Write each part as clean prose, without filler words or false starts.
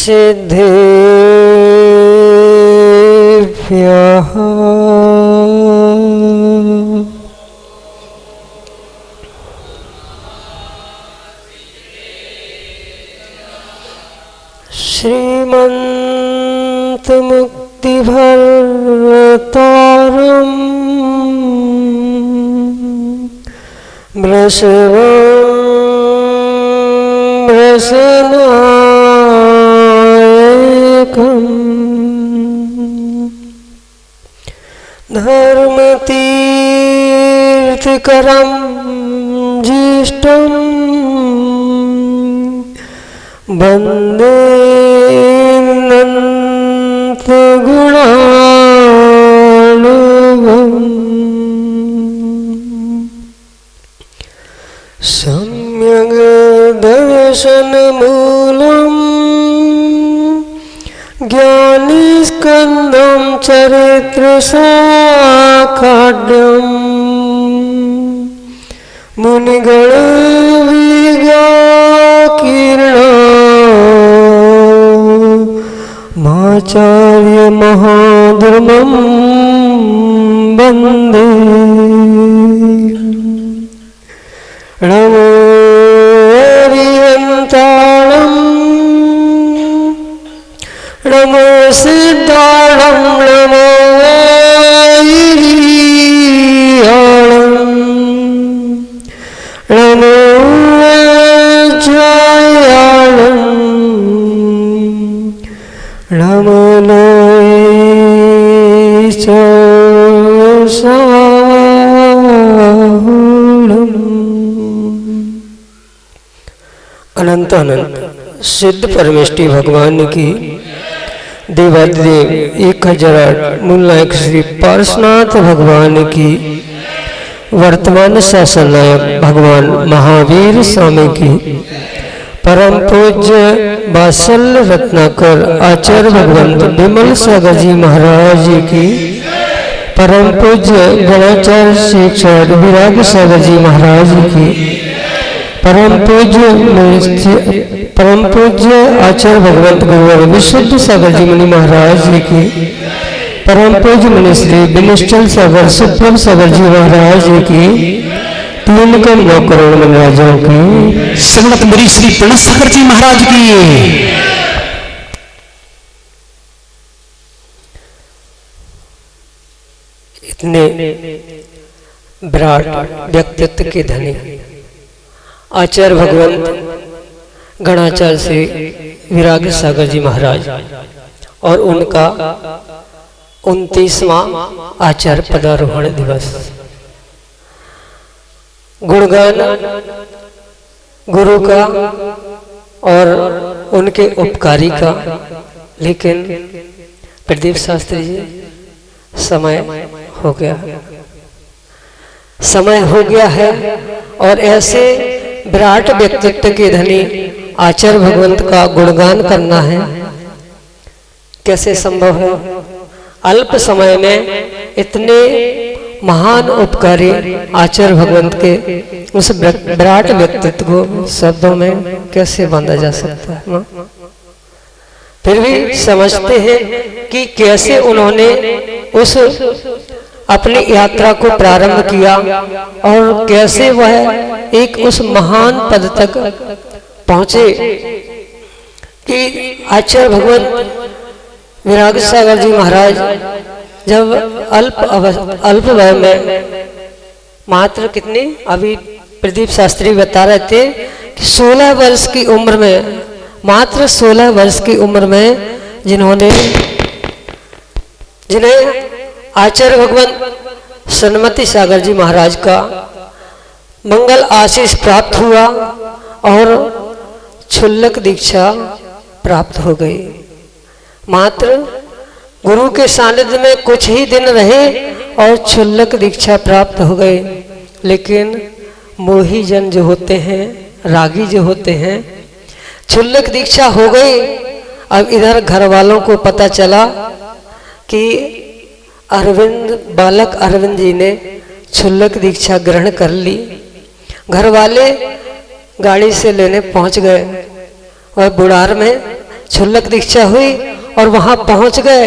सिद्धेभ्यः श्रीमन्तमुक्तिभर्तारम् वृषनायकम् धर्मतीर्थकरं ज्येष्ठं वन्दे अनन्तगुणार्णवम् सम्यग् दर्शनमूलं ज्ञानस्कन्धं चरित्रसाकाढ्यं मुनिगणविज्ञाकीर्णमाचार्य महाधर्मं वन्दे नमो हरिहन्ताणं नमो सिद्धाणं नमो वैरियाणं नमो जयाणं नमो अनंत अनंत सिद्ध परमेष्टि भगवान की देवादिदेव 1008 मूलनायक श्री पार्श्वनाथ भगवान की वर्तमान शासन नायक भगवान महावीर स्वामी की परम पूज्य वात्सल्य रत्नाकर आचार्य भगवंत विमल सागर जी महाराज जी की परम पूज्य गणाचार्य शिक्षक विराग सागर जी महाराज जी की परम पूज्य आचार्य भगवंत गुरुवर विशुद्ध सागर जी मुनि महाराज जी की परम पूज्य मुनि श्री विनिश्चल सागर सुप्रभ सागर जी महाराज जी की 3 करोड़ मनराजों की संगत मुनि श्री प्रणव सागर जी महाराज की इतने विराट व्यक्तित्व के धनी आचार्य भगवंत गणाचार्य श्री विराग सागर जी महाराज और उनका 29वां आचार्य पदारोहण दिवस। गुणगान गुरु का और उनके उपकारी का, लेकिन प्रदीप शास्त्री जी समय हो गया है और ऐसे विराट व्यक्तित्व के धनी आचार्य भगवंत का गुणगान करना है, कैसे संभव है? अल्प समय में इतने महान उपकारी आचार्य भगवंत के उस विराट व्यक्तित्व को शब्दों में कैसे बांधा जा सकता है? फिर भी समझते हैं कि कैसे उन्होंने उस अपनी यात्रा को प्रारंभ किया और कैसे वह एक उस महान पद तक पहुंचे कि आचार्य भगवंत विराग सागर जी महाराज जब अल्प वय में मात्र कितनी, अभी प्रदीप शास्त्री बता रहे थे कि 16 वर्ष की उम्र में, मात्र 16 वर्ष की उम्र में जिन्हें आचार्य भगवंत सन्मति सागर जी महाराज का मंगल आशीष प्राप्त हुआ और क्षुल्लक दीक्षा प्राप्त हो गई। मात्र गुरु के सानिध्य में कुछ ही दिन रहे और क्षुल्लक दीक्षा प्राप्त हो गए, लेकिन मोही जन जो होते हैं, रागी जो होते हैं, क्षुल्लक दीक्षा हो गई। अब इधर घर वालों को पता चला कि बालक अरविंद जी ने क्षुल्लक दीक्षा ग्रहण कर ली। घर वाले गाड़ी से लेने पहुंच गए और बुढ़ार में क्षुल्लक दीक्षा हुई और वहां पहुंच गए।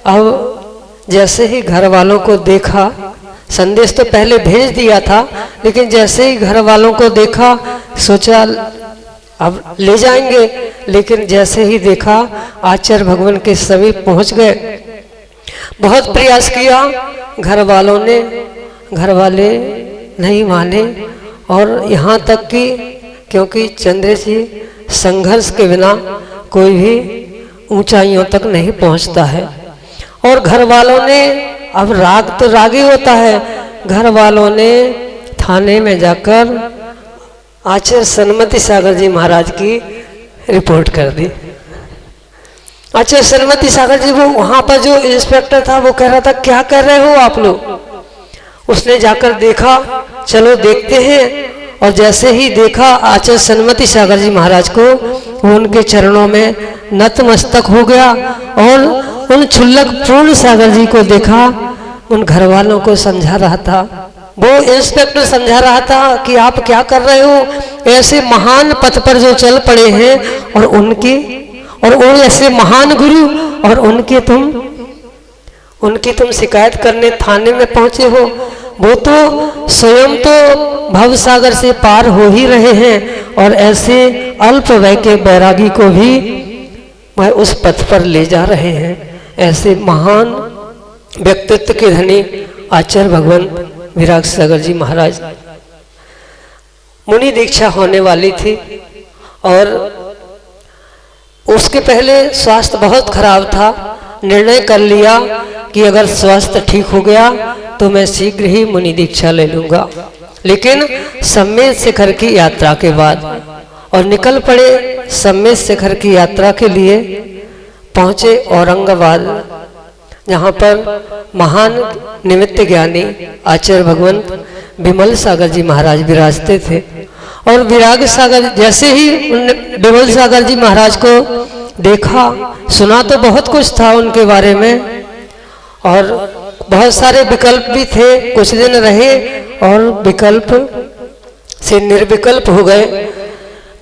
अब जैसे ही घर वालों को देखा, संदेश तो पहले भेज दिया था, लेकिन जैसे ही घर वालों को देखा सोचा अब ले जाएंगे, लेकिन जैसे ही देखा आचार्य भगवान के समीप पहुंच गए। बहुत प्रयास किया घर वाले नहीं माने, और यहाँ तक कि क्योंकि चंद्र जी संघर्ष के बिना कोई भी ऊंचाइयों तक नहीं पहुंचता है। और घर वालों ने, अब राग तो राग ही होता है, घर वालों ने थाने में जाकर आचार्य सन्मति सागर जी महाराज की रिपोर्ट कर दी। आचार्य सन्मति सागर जी, वो वहां पर जो इंस्पेक्टर था वो कह रहा था क्या कर रहे हो आप लोग। उसने जाकर देखा, चलो देखते हैं, और जैसे ही देखा आचार्य सन्मति सागर जी महाराज को, वो उनके चरणों में नतमस्तक हो गया और उन क्षुल्लक पूर्ण सागर जी को देखा। उन घर वालों को समझा रहा था, वो इंस्पेक्टर समझा रहा था कि आप क्या कर रहे हो, ऐसे महान पथ पर जो चल पड़े हैं और वो ऐसे महान गुरु, और उनकी तुम शिकायत करने थाने में पहुंचे हो। वो तो स्वयं तो भव सागर से पार हो ही रहे हैं, और ऐसे अल्प वय के बैरागी को भी वह उस पथ पर ले जा रहे हैं। ऐसे महान व्यक्तित्व के धनी आचार्य भगवान विराग सागर जी महाराज। मुनि दीक्षा होने वाली थी और उसके पहले स्वास्थ्य बहुत खराब था। निर्णय कर लिया कि अगर स्वास्थ्य ठीक हो गया तो मैं शीघ्र ही मुनि दीक्षा ले लूंगा, लेकिन सम्मेद शिखर की यात्रा के बाद, और निकल पड़े सम्मेद शिखर की यात्रा के लिए। पहुंचे औरंगाबाद, जहाँ पर महान निमित्त ज्ञानी आचार्य भगवान विमल सागर जी महाराज विराजते थे। और विराग सागर, जैसे ही विमल सागर जी महाराज को देखा, सुना तो बहुत कुछ था उनके बारे में, और बहुत सारे विकल्प भी थे। कुछ दिन रहे और विकल्प से निर्विकल्प हो गए।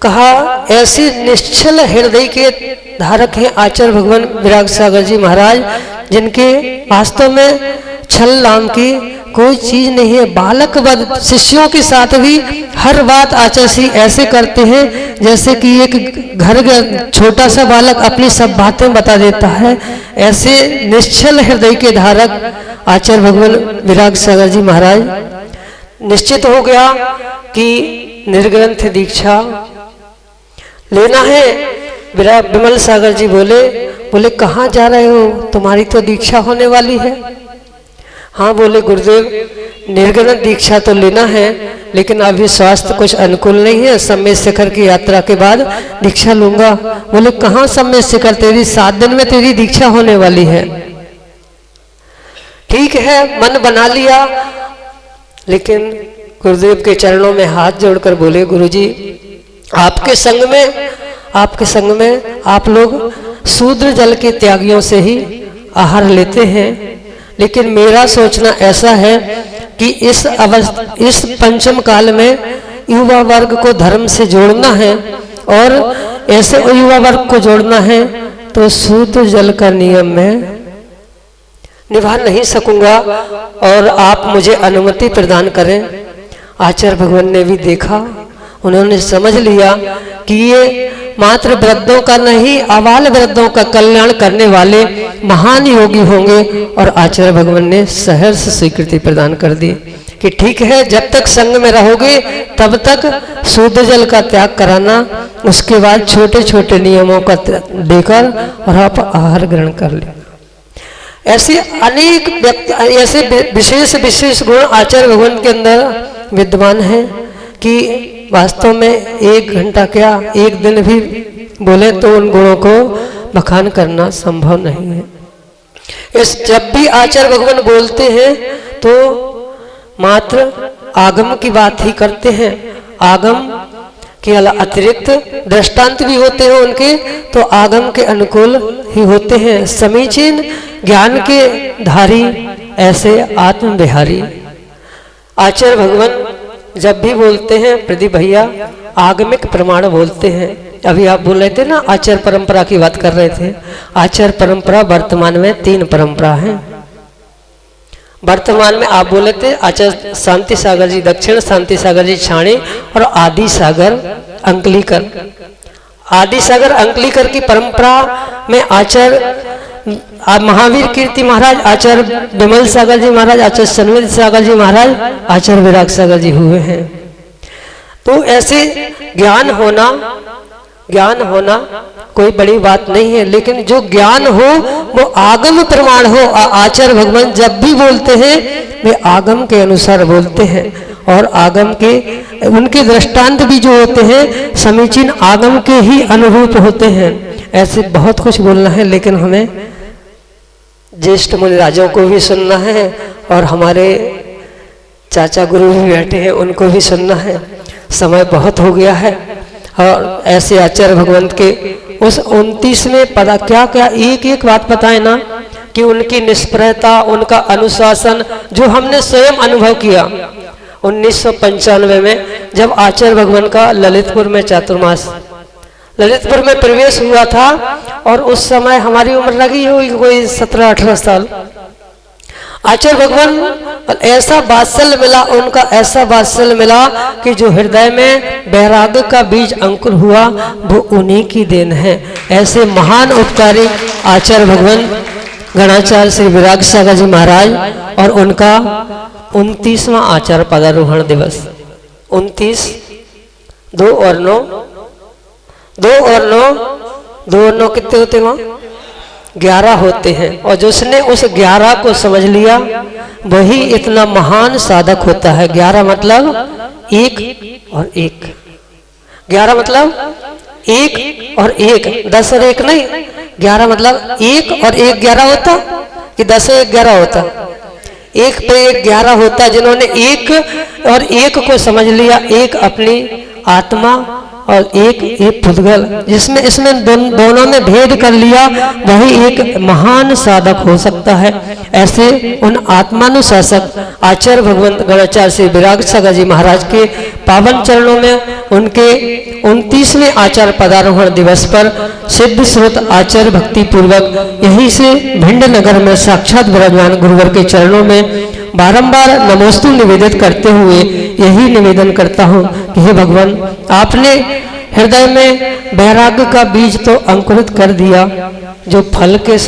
कहा ऐसे निश्चल हृदय के धारक हैं आचार्य भगवान विराग सागर जी महाराज, जिनके वास्तव में छल नाम की कोई चीज नहीं है। बालक वद शिष्यों के साथ भी हर बात आचार्य जी ऐसे करते हैं जैसे कि एक घर का छोटा सा बालक अपनी सब बातें बता देता है। ऐसे निश्चल हृदय के धारक आचार्य भगवान विराग सागर जी महाराज। निश्चित हो गया कि निर्ग्रंथ दीक्षा लेना है। विमल सागर जी बोले कहाँ जा रहे हो, तुम्हारी तो दीक्षा होने वाली है। हाँ बोले गुरुदेव, निर्ग्रंथ दीक्षा तो लेना है, लेकिन अभी स्वास्थ्य कुछ अनुकूल नहीं है। सम्मेद शिखर की यात्रा के बाद दीक्षा लूंगा। बोले कहाँ सम्मेद शिखर, तेरी 7 दिन में तेरी दीक्षा होने वाली है। ठीक है, मन बना लिया, लेकिन गुरुदेव के चरणों में हाथ जोड़कर बोले गुरुजी, आपके संग में आप लोग शूद्र जल के त्यागियों से ही आहार लेते हैं, लेकिन मेरा सोचना ऐसा है कि इस पंचम काल में युवा वर्ग को धर्म से जोड़ना है, और ऐसे युवा वर्ग को जोड़ना है तो शूद्र जल का नियम में निभा नहीं सकूंगा, और आप मुझे अनुमति प्रदान करें। आचार्य भगवान ने भी देखा, उन्होंने समझ लिया कि ये मात्र वृद्धों का नहीं, अबाल वृद्धों का कल्याण करने वाले महान योगी होंगे। और आचार्य भगवान ने सहर्ष स्वीकृति प्रदान कर दी कि ठीक है, जब तक संग में रहोगे तब तक शुद्ध जल का त्याग कराना, उसके बाद छोटे छोटे नियमों का देकर और आप आहार ग्रहण कर लेना। ऐसे अनेक ऐसे विशेष गुण आचार्य भगवान के अंदर विद्यमान हैं कि वास्तव में 1 घंटा क्या 1 दिन भी बोले तो उन गुणों को बखान करना संभव नहीं है। जब भी आचार्य भगवान बोलते हैं तो मात्र आगम की बात ही करते हैं। आगम के अतिरिक्त दृष्टांत भी होते हैं उनके, तो आगम के अनुकूल ही होते हैं। समीचीन ज्ञान के धारी ऐसे आत्म बिहारी आचार्य भगवान जब भी बोलते हैं प्रदीप भैया आगमिक प्रमाण बोलते हैं। अभी आप बोल रहे थे ना, आचार परंपरा की बात कर रहे थे। आचार परंपरा वर्तमान में 3 परंपरा है। वर्तमान में आप बोले थे आचार्य शांति सागर जी दक्षिण, शांति सागर जी छाणी और आदि सागर अंकलीकर। आदि सागर अंकलीकर की परंपरा में आचार्य महावीर कीर्ति महाराज, आचार्य विमल सागर जी महाराज, आचार्य सनवीर सागर जी महाराज, आचार्य विराग सागर जी हुए हैं। तो ऐसे ज्ञान होना कोई बड़ी बात नहीं है, लेकिन जो ज्ञान हो वो आगम प्रमाण हो। आचार्य भगवान जब भी बोलते हैं वे आगम के अनुसार बोलते हैं, और आगम के उनके दृष्टांत भी जो होते हैं समीचीन आगम के ही अनुरूप होते हैं। ऐसे बहुत कुछ बोलना है, लेकिन हमें ज्येष्ठ मुनि राजाओं को भी सुनना है और हमारे चाचा गुरु भी बैठे हैं उनको भी सुनना है। समय बहुत हो गया है, और ऐसे आचार्य भगवंत के उस 29वें पदा क्या क्या एक एक बात बताए ना, कि उनकी निष्प्रयता, उनका अनुशासन जो हमने स्वयं अनुभव किया 1995 में, जब आचार्य भगवान का ललितपुर में चातुर्मास ललितपुर में प्रवेश हुआ था, और उस समय हमारी उम्र लगी हुई कोई 17-18 साल। आचार्य भगवान ऐसा वात्सल्य मिला, उनका ऐसा वात्सल्य मिला कि जो हृदय में वैराग्य का बीज अंकुर हुआ वो उन्हीं की देन है। ऐसे महान उपकारी आचार्य भगवान गणाचार्य श्री विराग सागर जी महाराज, और उनका 29वां आचार्य पदारोहण दिवस 29, 2 और 9 कितने होते वहां? 11 होते हैं। और जिसने उस 11 को समझ लिया वही इतना महान साधक होता है। 11 मतलब 1 और 1, 11 मतलब 1 और 1, 10 और 1 नहीं, 11 मतलब 1 और 1 11 होता कि 10 और 1 11 होता? 1 पे 1 11 होता। जिन्होंने 1 और 1 को समझ लिया, एक अपनी आत्मा और एक पुद्गल, जिसमें इसमें दोनों में भेद कर लिया, वही एक महान साधक हो सकता है। ऐसे उन आत्मानुशासक आचार्य भगवंत गणाचार्य श्री विराग सागर जी महाराज के पावन चरणों में उनके 29वें आचार्य पदारोहण दिवस पर सिद्ध श्रुत आचार्य भक्ति पूर्वक यहीं से भिंड नगर में साक्षात विराजमान गुरुवर के चरणों में बारंबार नमोस्तु निवेदित करते हुए यही निवेदन करता हूँ कि हे भगवान, आपने हृदय में वैराग्य का बीज तो अंकुरित कर दिया, जो फल के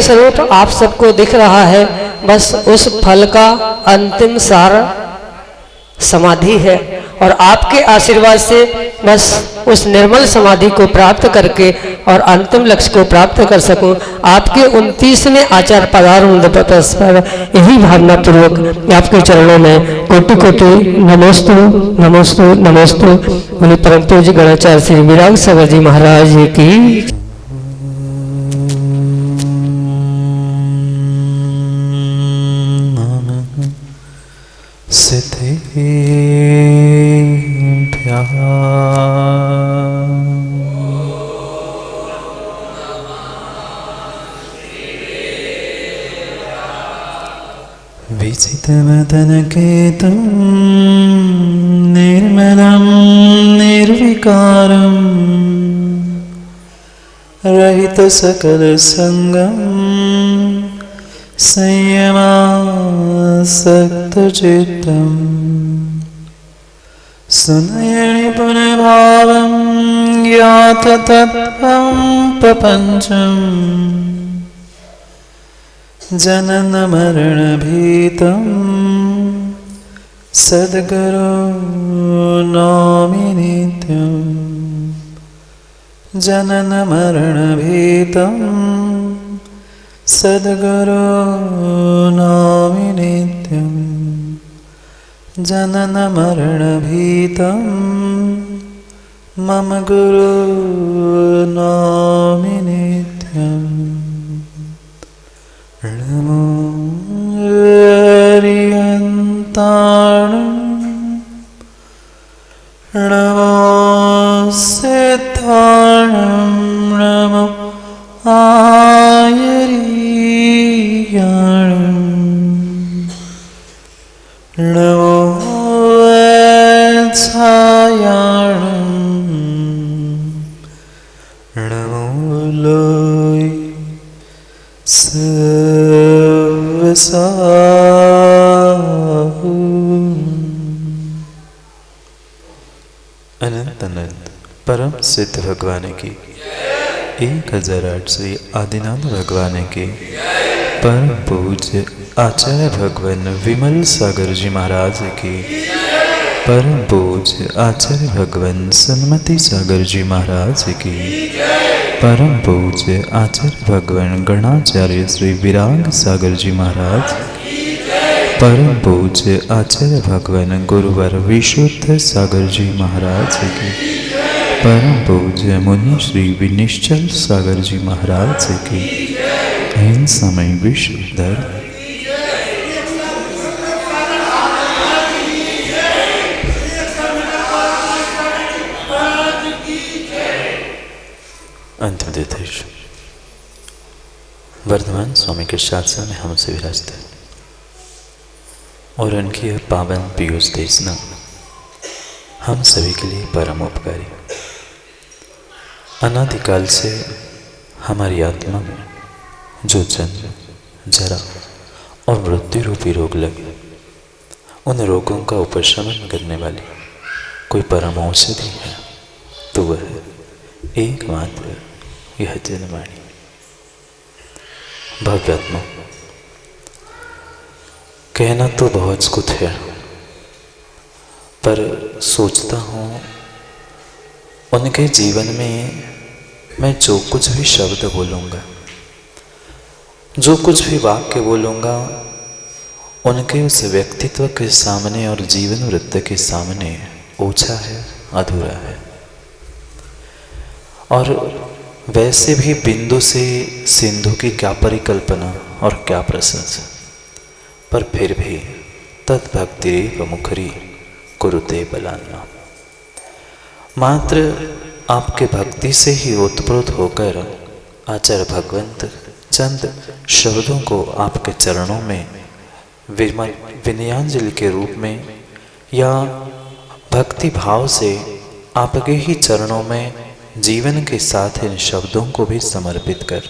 स्वरूप आप सबको दिख रहा है, बस उस फल का अंतिम सार समाधि है। और आपके आशीर्वाद से बस उस निर्मल समाधि को प्राप्त करके और अंतिम लक्ष्य को प्राप्त कर सकूं, आपके 29वें आचार्य पदारोहण दिवस पर यही भावना पूर्वक आपके चरणों में कोटि कोटि नमोस्तु नमोस्तु नमोस्तु उन्हीं परम पूज्य गणाचार्य श्री विराग सागर जी महाराज जी की। विचितमदनकेतं निर्मलं निर्विकारं रहितसकलसङ्गं संयमासक्तचित्तम् सुनयनि पुनर्भावं ज्ञाततत्त्वं प्रपञ्चम् जननमरणभीतं सद्गुरो नौमि नित्यं जननमरणभीतं सद्गुरो नौमि नित्यं जननमरणभीतं मम गुरो नौमि नित्यम् नमो हरिहन्ताणं नमो सिद्धाणं नमो आयरीयाणं नमो वत्सायाणं साहू। अनंत अनंत परम सिद्ध भगवान की 1008 श्री आदिनाथ भगवान के परम पूज्य आचार्य भगवान विमल सागर जी महाराज की, परम पूज्य आचार्य भगवान सन्मति सागर जी महाराज की, परम पूज्य आचार्य भगवान गणाचार्य श्री विराग सागर जी महाराज, परम पूज्य आचार्य भगवान गुरुवर विशुद्ध सागर जी महाराज की, परम पूज्य मुनि श्री विनिश्चल सागर जी महाराज की, इन समय विश्व धर्म अंतिम देश वर्धमान स्वामी के शासन में हमसे विराजते और उनकी यह पावन पीयूष देशना हम सभी के लिए परम उपकारी। अनादिकाल से हमारी आत्मा में जो जन्म, जरा और मृत्यु रूपी रोग लगे, उन रोगों का उपशमन करने वाली कोई परम औषधि है तो वह है एकमात्र यह जनवाणी। भव्यात्मा कहना तो बहुत कुछ है, पर सोचता हूँ उनके जीवन में मैं जो कुछ भी शब्द बोलूँगा, जो कुछ भी वाक्य बोलूँगा, उनके उस व्यक्तित्व के सामने और जीवन वृत्त के सामने ओछा है, अधूरा है। और वैसे भी बिंदु से सिंधु की क्या परिकल्पना और क्या प्रशंसा, पर फिर भी तद्भक्तिरेव मुखरी कुरुते बलान्ना। मात्र आपके भक्ति से ही ओतप्रोत होकर आचार्य भगवंत चंद शब्दों को आपके चरणों में विनयांजलि के रूप में या भक्ति भाव से आपके ही चरणों में जीवन के साथ इन शब्दों को भी समर्पित कर,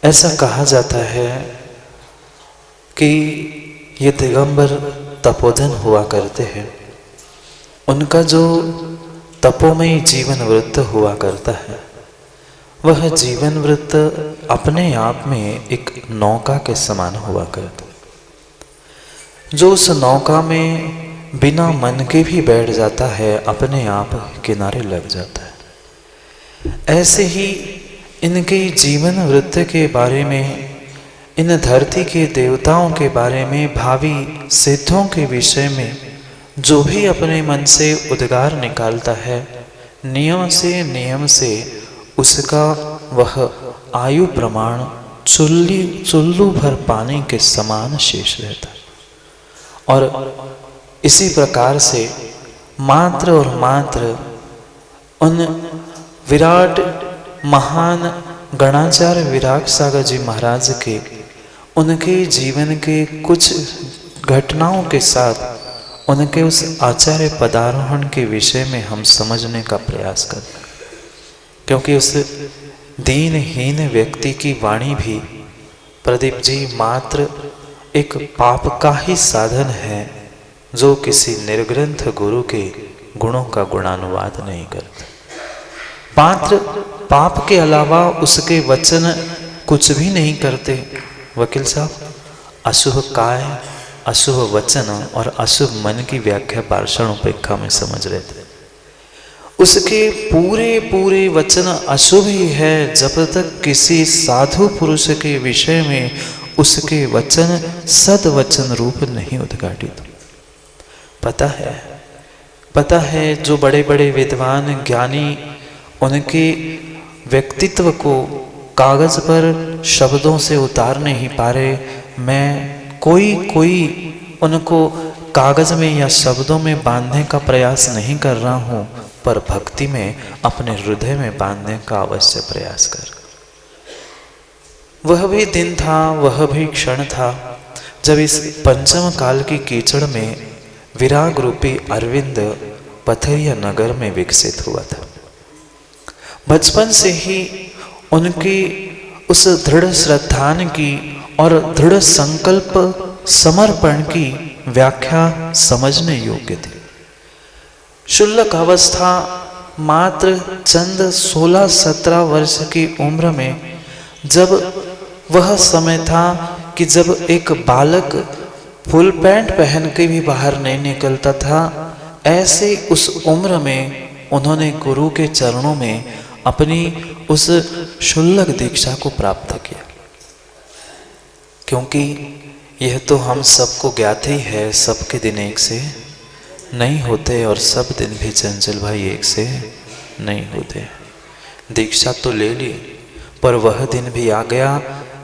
ऐसा कहा जाता है कि ये दिगंबर तपोधन हुआ करते हैं, उनका जो तपोमयी जीवन वृत्त हुआ करता है, वह जीवन वृत्त अपने आप में एक नौका के समान हुआ करता है, जो उस नौका में बिना मन के भी बैठ जाता है, अपने आप किनारे लग जाता है। ऐसे ही इनके जीवन वृत्त के बारे में, इन धरती के देवताओं के बारे में, भावी सिद्धों के विषय में जो भी अपने मन से उद्गार निकालता है, नियम से उसका वह आयु प्रमाण चुल्लू भर पानी के समान शेष रहता है। और इसी प्रकार से मात्र और मात्र उन विराट महान गणाचार्य विराग सागर जी महाराज के, उनके जीवन के कुछ घटनाओं के साथ उनके उस आचार्य पदारोहण के विषय में हम समझने का प्रयास करते हैं, क्योंकि उस दीनहीन व्यक्ति की वाणी भी प्रदीप जी मात्र एक पाप का ही साधन है, जो किसी निर्ग्रंथ गुरु के गुणों का गुणानुवाद नहीं करता। मात्र पाप के अलावा उसके वचन कुछ भी नहीं करते। वकील साहब, अशुभ काय, अशुभ वचन और अशुभ मन की व्याख्या पाषाण उपेक्षा में समझ रहे थे। उसके पूरे वचन अशुभ ही है जब तक किसी साधु पुरुष के विषय में उसके वचन सद्वचन रूप नहीं उद्घाटित। पता है जो बड़े बड़े विद्वान ज्ञानी उनके व्यक्तित्व को कागज पर शब्दों से उतार नहीं पा रहे। मैं कोई उनको कागज में या शब्दों में बांधने का प्रयास नहीं कर रहा हूं, पर भक्ति में अपने हृदय में बांधने का अवश्य प्रयास कर। वह भी दिन था, वह भी क्षण था जब इस पंचम काल की कीचड़ में विराग रूपी अरविंद पथरिया नगर में विकसित हुआ था। बचपन से ही उनकी उस दृढ़ श्रद्धान की और दृढ़ संकल्प समर्पण की व्याख्या समझने योग्य थी। शुल्लक अवस्था मात्र चंद 16-17 वर्ष की उम्र में, जब वह समय था कि जब एक बालक फुल पैंट पहन के भी बाहर नहीं निकलता था, ऐसे उस उम्र में उन्होंने गुरु के चरणों में अपनी उस शुल्लक दीक्षा को प्राप्त किया। क्योंकि यह तो हम सबको ज्ञात ही है, सबके दिन एक से नहीं होते और सब दिन भी चंचल भाई एक से नहीं होते। दीक्षा तो ले ली, पर वह दिन भी आ गया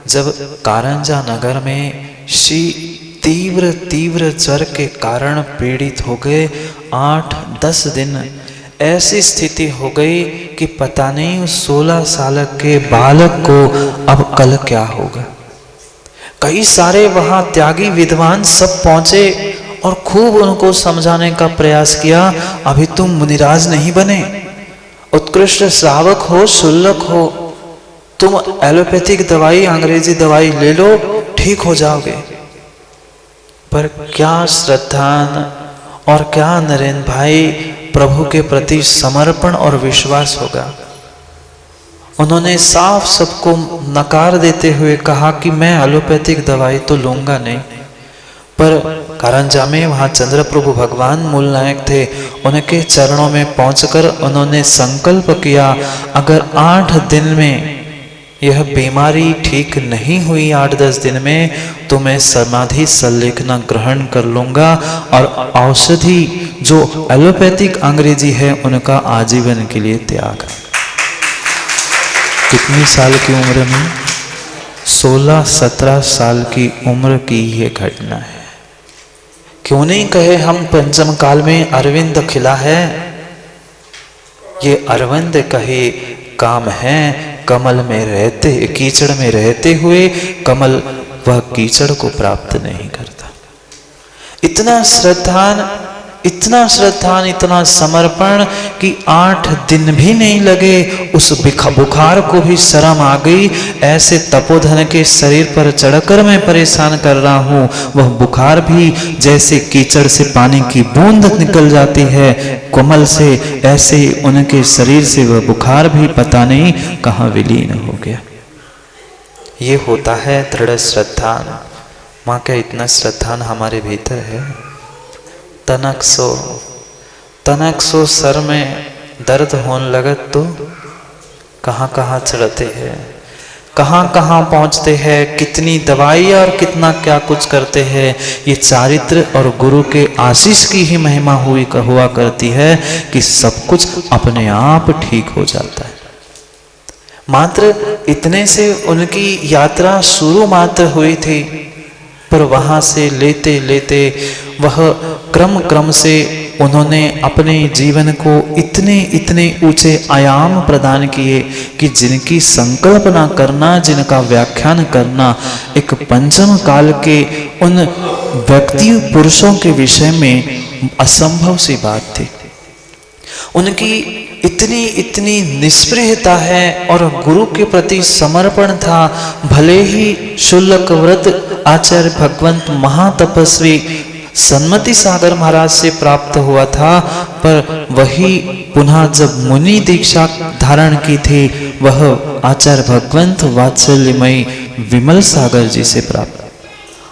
जब कारंजा नगर में श्री तीव्र तीव्र ज्वर के कारण पीड़ित हो गए। 8-10 दिन ऐसी स्थिति हो गई कि पता नहीं उस 16 साल के बालक को अब कल क्या होगा। कई सारे वहां त्यागी विद्वान सब पहुंचे और खूब उनको समझाने का प्रयास किया। अभी तुम मुनिराज नहीं बने, उत्कृष्ट श्रावक हो, शुल्लक हो, तुम एलोपैथिक दवाई अंग्रेजी दवाई ले लो, ठीक हो जाओगे। पर क्या श्रद्धान और क्या नरेंद्र भाई प्रभु के प्रति समर्पण और विश्वास होगा। उन्होंने साफ सबको नकार देते हुए कहा कि मैं एलोपैथिक दवाई तो लूंगा नहीं। पर कारंजा में वहां चंद्र प्रभु भगवान मूल नायक थे, उनके चरणों में पहुंचकर उन्होंने संकल्प किया, अगर 8 दिन में यह बीमारी ठीक नहीं हुई, 8-10 दिन में, तो मैं समाधि संलेखना ग्रहण कर लूंगा और औषधि जो एलोपैथिक अंग्रेजी है उनका आजीवन के लिए त्याग। कितनी साल की उम्र में? 16-17 साल की उम्र की यह घटना है। क्यों नहीं कहे हम पंचम काल में अरविंद खिला है, ये अरविंद कहे काम है, कमल में रहते, कीचड़ में रहते हुए कमल वह कीचड़ को प्राप्त नहीं करता। इतना श्रद्धान, इतना समर्पण कि 8 दिन भी नहीं लगे उस बुखार को भी शर्म आ गई। ऐसे तपोधन के शरीर पर चढ़कर मैं परेशान कर रहा हूँ, वह बुखार भी जैसे कीचड़ से पानी की बूंद निकल जाती है कमल से, ऐसे उनके शरीर से वह बुखार भी पता नहीं कहाँ विलीन हो गया। ये होता है दृढ़ श्रद्धान। माँ क्या इतना श्रद्धान हमारे भीतर है? तनक सो सर में दर्द होने लगत तो कहाँ चढ़ते हैं, कहाँ पहुँचते हैं, कितनी दवाई और कितना क्या कुछ करते हैं। ये चारित्र और गुरु के आशीष की ही महिमा हुआ करती है कि सब कुछ अपने आप ठीक हो जाता है। मात्र इतने से उनकी यात्रा शुरू मात्र हुई थी, पर वहां से लेते लेते वह क्रम से उन्होंने अपने जीवन को इतने ऊंचे आयाम प्रदान किए कि जिनकी संकल्पना करना, जिनका व्याख्यान करना एक पंचम काल के उन व्यक्ति पुरुषों के विषय में असंभव सी बात थी। उनकी इतनी निष्प्रियता है और गुरु के प्रति समर्पण था। भले ही शुल्लक व्रत आचार्य भगवंत महातपस्वी सन्मति सागर महाराज से प्राप्त हुआ था, पर वही पुनः जब मुनि दीक्षा धारण की थी, वह आचार्य भगवंत वात्सल्यमयी विमल सागर जी से प्राप्त।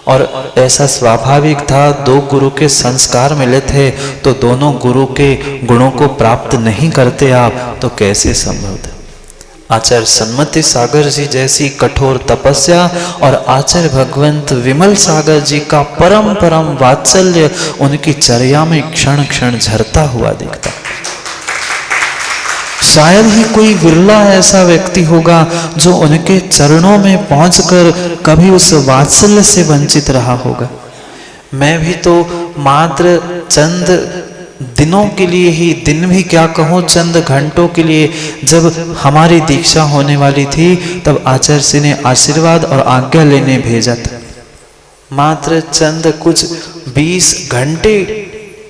और ऐसा स्वाभाविक था, 2 गुरु के संस्कार मिले थे, तो दोनों गुरु के गुणों को प्राप्त नहीं करते आप तो कैसे संभव था। आचार्य सन्मति सागर जी जैसी कठोर तपस्या और आचार्य भगवंत विमल सागर जी का परम वात्सल्य उनकी चर्या में क्षण क्षण झरता हुआ दिखता। शायद ही कोई विरला ऐसा व्यक्ति होगा जो उनके चरणों में पहुंचकर कभी उस वात्सल्य से वंचित रहा होगा। मैं भी तो मात्र चंद दिनों के लिए ही, दिन भी क्या कहूँ, चंद घंटों के लिए जब हमारी दीक्षा होने वाली थी, तब आचार्य जी ने आशीर्वाद और आज्ञा लेने भेजा था। मात्र चंद कुछ 20 घंटे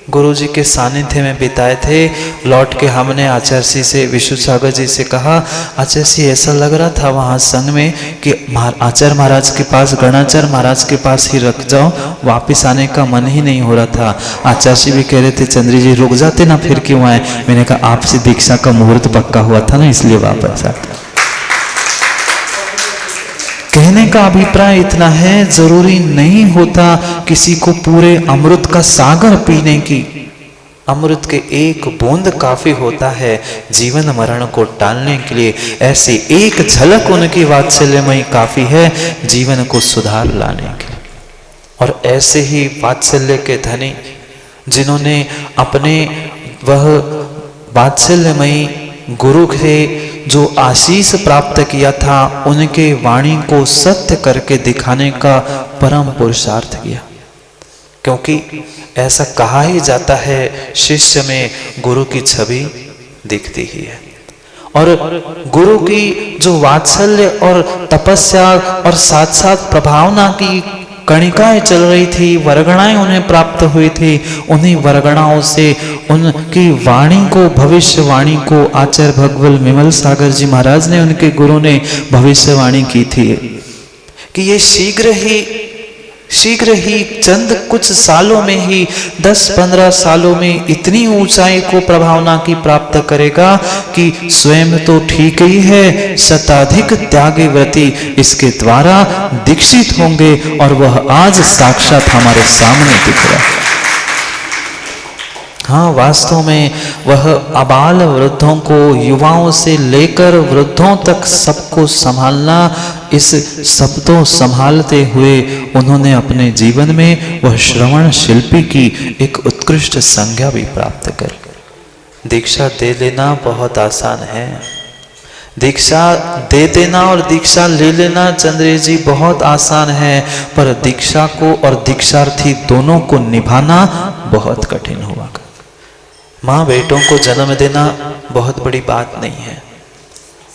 गुरुजी के सानिध्य में बिताए थे। लौट के हमने आचार्य जी से, विशुद्ध सागर जी से कहा, आचार्य जी ऐसा लग रहा था वहाँ संग में कि आचार्य महाराज के पास, गणाचार्य महाराज के पास ही रख जाओ, वापस आने का मन ही नहीं हो रहा था। आचार्य जी भी कह रहे थे, चंद्री जी रुक जाते ना, फिर क्यों आए? मैंने कहा आपसे दीक्षा का मुहूर्त पक्का हुआ था ना, इसलिए वापस आते। कहने का अभिप्राय इतना है, जरूरी नहीं होता किसी को पूरे अमृत का सागर पीने की। अमृत के एक बूंद काफी होता है जीवन मरण को टालने के लिए। ऐसी एक झलक उनकी वात्सल्यमयी काफी है जीवन को सुधार लाने के लिए। और ऐसे ही वात्सल्य के धनी जिन्होंने अपने वह वात्सल्यमयी गुरु से जो आशीष प्राप्त किया था, उनके वाणी को सत्य करके दिखाने का परम पुरुषार्थ किया। क्योंकि ऐसा कहा ही जाता है, शिष्य में गुरु की छवि दिखती ही है। और गुरु की जो वात्सल्य और तपस्या और साथ साथ प्रभावना की कणिकाएं चल रही थी, वरगणाएं उन्हें प्राप्त हुई थी, उन्हीं वरगणाओं से उनकी वाणी को, भविष्यवाणी को आचार्य भगवल विमल सागर जी महाराज ने, उनके गुरु ने भविष्यवाणी की थी कि ये शीघ्र ही चंद कुछ सालों में ही, 10-15 सालों में इतनी ऊंचाई को प्रभावना की प्राप्त करेगा कि स्वयं तो ठीक ही है, शताधिक त्यागी व्रती इसके द्वारा दीक्षित होंगे। और वह आज साक्षात हमारे सामने दिख रहा है। हाँ, वास्तव में वह अबाल वृद्धों को, युवाओं से लेकर वृद्धों तक सबको संभालना, इस सबको संभालते हुए उन्होंने अपने जीवन में वह श्रवण शिल्पी की एक उत्कृष्ट संज्ञा भी प्राप्त कर। दीक्षा दे लेना बहुत आसान है, दीक्षा दे देना और दीक्षा ले लेना चंद्र जी बहुत आसान है, पर दीक्षा को और दीक्षार्थी दोनों को निभाना बहुत कठिन हुआ। माँ बेटों को जन्म देना बहुत बड़ी बात नहीं है,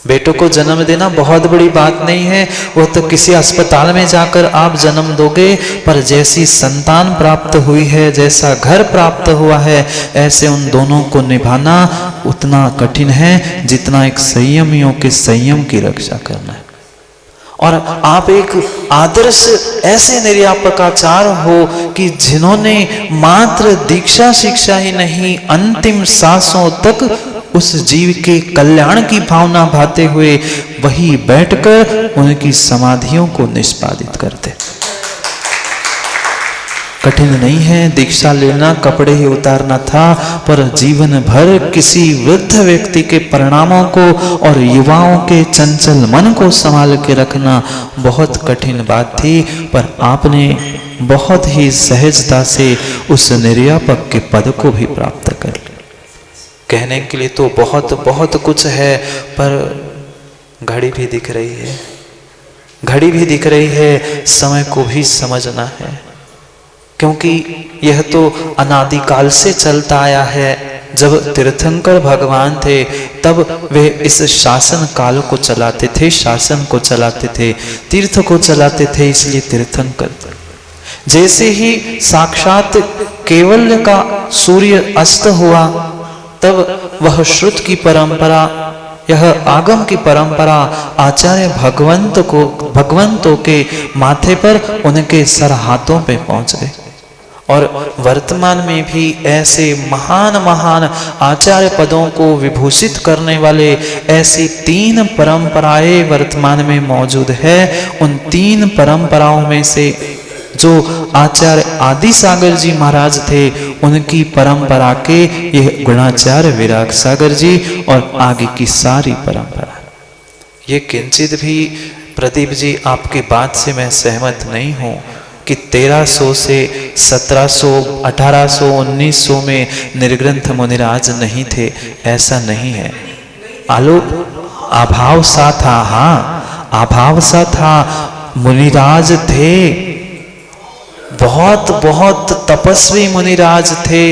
बेटों को जन्म देना बहुत बड़ी बात नहीं है। वो तो किसी अस्पताल में जाकर आप जन्म दोगे, पर जैसी संतान प्राप्त हुई है, जैसा घर प्राप्त हुआ है, ऐसे उन दोनों को निभाना उतना कठिन है जितना एक संयमियों के संयम की रक्षा करना है। और आप एक आदर्श ऐसे निर्यापकाचार्य हो कि जिन्होंने मात्र दीक्षा शिक्षा ही नहीं, अंतिम सांसों तक उस जीव के कल्याण की भावना भाते हुए वही बैठकर उनकी समाधियों को निष्पादित करते। कठिन नहीं है दीक्षा लेना, कपड़े ही उतारना था, पर जीवन भर किसी वृद्ध व्यक्ति के परिणामों को और युवाओं के चंचल मन को संभाल के रखना बहुत कठिन बात थी। पर आपने बहुत ही सहजता से उस निर्यापक के पद को भी प्राप्त कर लिया। कहने के लिए तो बहुत बहुत कुछ है, पर घड़ी भी दिख रही है, घड़ी भी दिख रही है, समय को भी समझना है। क्योंकि यह तो अनादिकाल से चलता आया है। जब तीर्थंकर भगवान थे तब वे इस शासन काल को चलाते थे, शासन को चलाते थे, तीर्थ को चलाते थे, इसलिए तीर्थंकर। जैसे ही साक्षात केवल्य का सूर्य अस्त हुआ, तब वह श्रुत की परंपरा, यह आगम की परंपरा आचार्य भगवंतों के माथे पर, उनके सर हाथों पे पहुंच गए। और वर्तमान में भी ऐसे महान महान आचार्य पदों को विभूषित करने वाले ऐसी 3 परंपराएं वर्तमान में मौजूद है। उन 3 परंपराओं में से जो आचार्य आदि सागर जी महाराज थे, उनकी परंपरा के ये गुणाचार्य विराग सागर जी और आगे की सारी परंपरा। ये किंचित भी प्रदीप जी आपकी बात से मैं सहमत नहीं हूं कि 1300 से 1700, 1800, 1900 में निर्ग्रंथ मुनिराज नहीं थे, ऐसा नहीं है। अभाव सा था, हाँ अभाव सा था, मुनिराज थे, बहुत बहुत तपस्वी मुनिराज थे,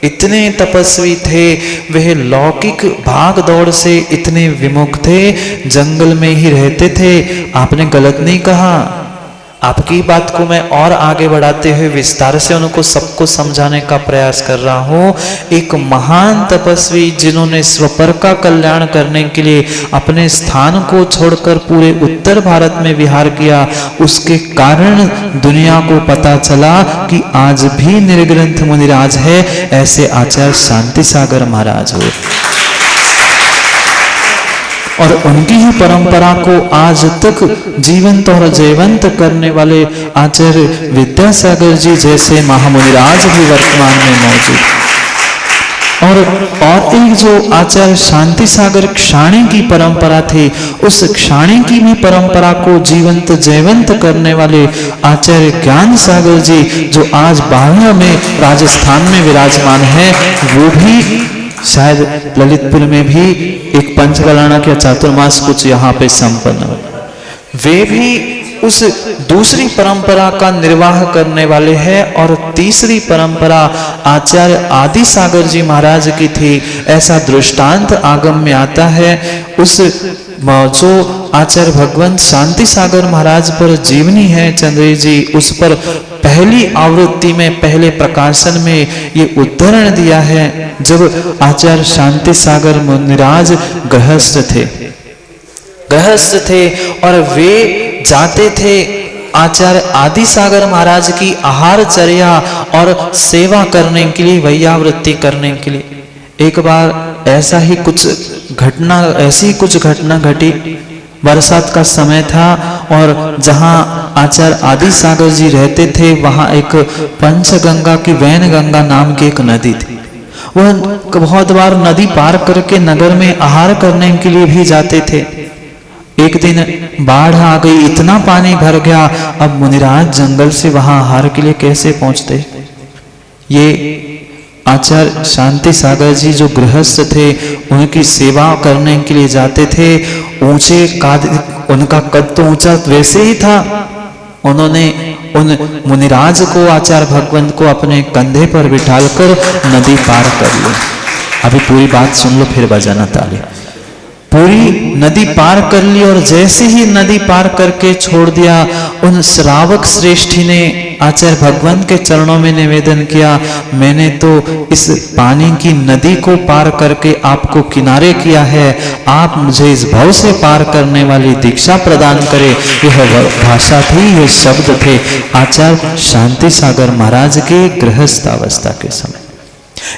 इतने तपस्वी थे, वह लौकिक भाग दौड़ से इतने विमुख थे, जंगल में ही रहते थे। आपने गलत नहीं कहा, आपकी बात को मैं और आगे बढ़ाते हुए विस्तार से उनको सबको समझाने का प्रयास कर रहा हूँ। एक महान तपस्वी जिन्होंने स्वपर का कल्याण करने के लिए अपने स्थान को छोड़कर पूरे उत्तर भारत में विहार किया, उसके कारण दुनिया को पता चला कि आज भी निर्ग्रंथ मुनिराज है, ऐसे आचार्य शांति सागर महाराज हुए। और उनकी ही परंपरा को आज तक जीवंत और जयवंत करने वाले आचार्य विद्यासागर जी जैसे महामुनिराज भी वर्तमान में मौजूद। और एक जो आचार्य शांति सागर क्षाणी की परंपरा थी, उस क्षाणी की भी परंपरा को जीवंत जयवंत करने वाले आचार्य ज्ञान सागर जी जो आज बारह में राजस्थान में विराजमान है, वो भी शायद ललितपुर में भी एक पंचकल्याण के चातुर्मास कुछ यहाँ पे संपन्न हो, वे भी उस दूसरी परंपरा का निर्वाह करने वाले हैं। और तीसरी परंपरा आचार्य आदि सागर जी महाराज की थी, ऐसा दृष्टांत आगम में आता है। उस जो आचार्य भगवंत शांति सागर महाराज पर जीवनी है चंद्री जी, उस पर पहली आवृत्ति में पहले प्रकाशन में ये उद्धरण दिया है। जब आचार्य शांति सागर मुनिराज गृहस्थ थे और वे जाते थे आचार्य आदि सागर महाराज की आहारचर्या और सेवा करने के लिए, वैयावृत्ति करने के लिए। एक बार ऐसी कुछ घटना घटी। बरसात का समय था और जहां आचार्य आदि सागर जी रहते थे वहां एक पंचगंगा की वैनगंगा नाम की एक नदी थी। वह बहुत बार नदी पार करके नगर में आहार करने के लिए भी जाते थे। एक दिन बाढ़ आ गई, इतना पानी भर गया, अब मुनिराज जंगल से वहां आहार के लिए कैसे पहुंचते। ये आचार्य शांति सागर जी जो गृहस्थ थे, उनकी सेवा करने के लिए जाते थे। उनका कद तो ऊंचा वैसे ही था। उन्होंने उन मुनिराज को, आचार्य भगवंत को अपने कंधे पर बिठाकर नदी पार कर ली। अभी पूरी बात सुन लो, फिर बजाना ताली। पूरी नदी पार कर ली और जैसे ही नदी पार करके छोड़ दिया, उन श्रावक श्रेष्ठी ने आचार्य भगवंत के चरणों में निवेदन किया, मैंने तो इस पानी की नदी को पार करके आपको किनारे किया है, आप मुझे इस भव से पार करने वाली दीक्षा प्रदान करें। यह भाषा थी, ये शब्द थे आचार्य शांति सागर महाराज के गृहस्थ अवस्था के समय।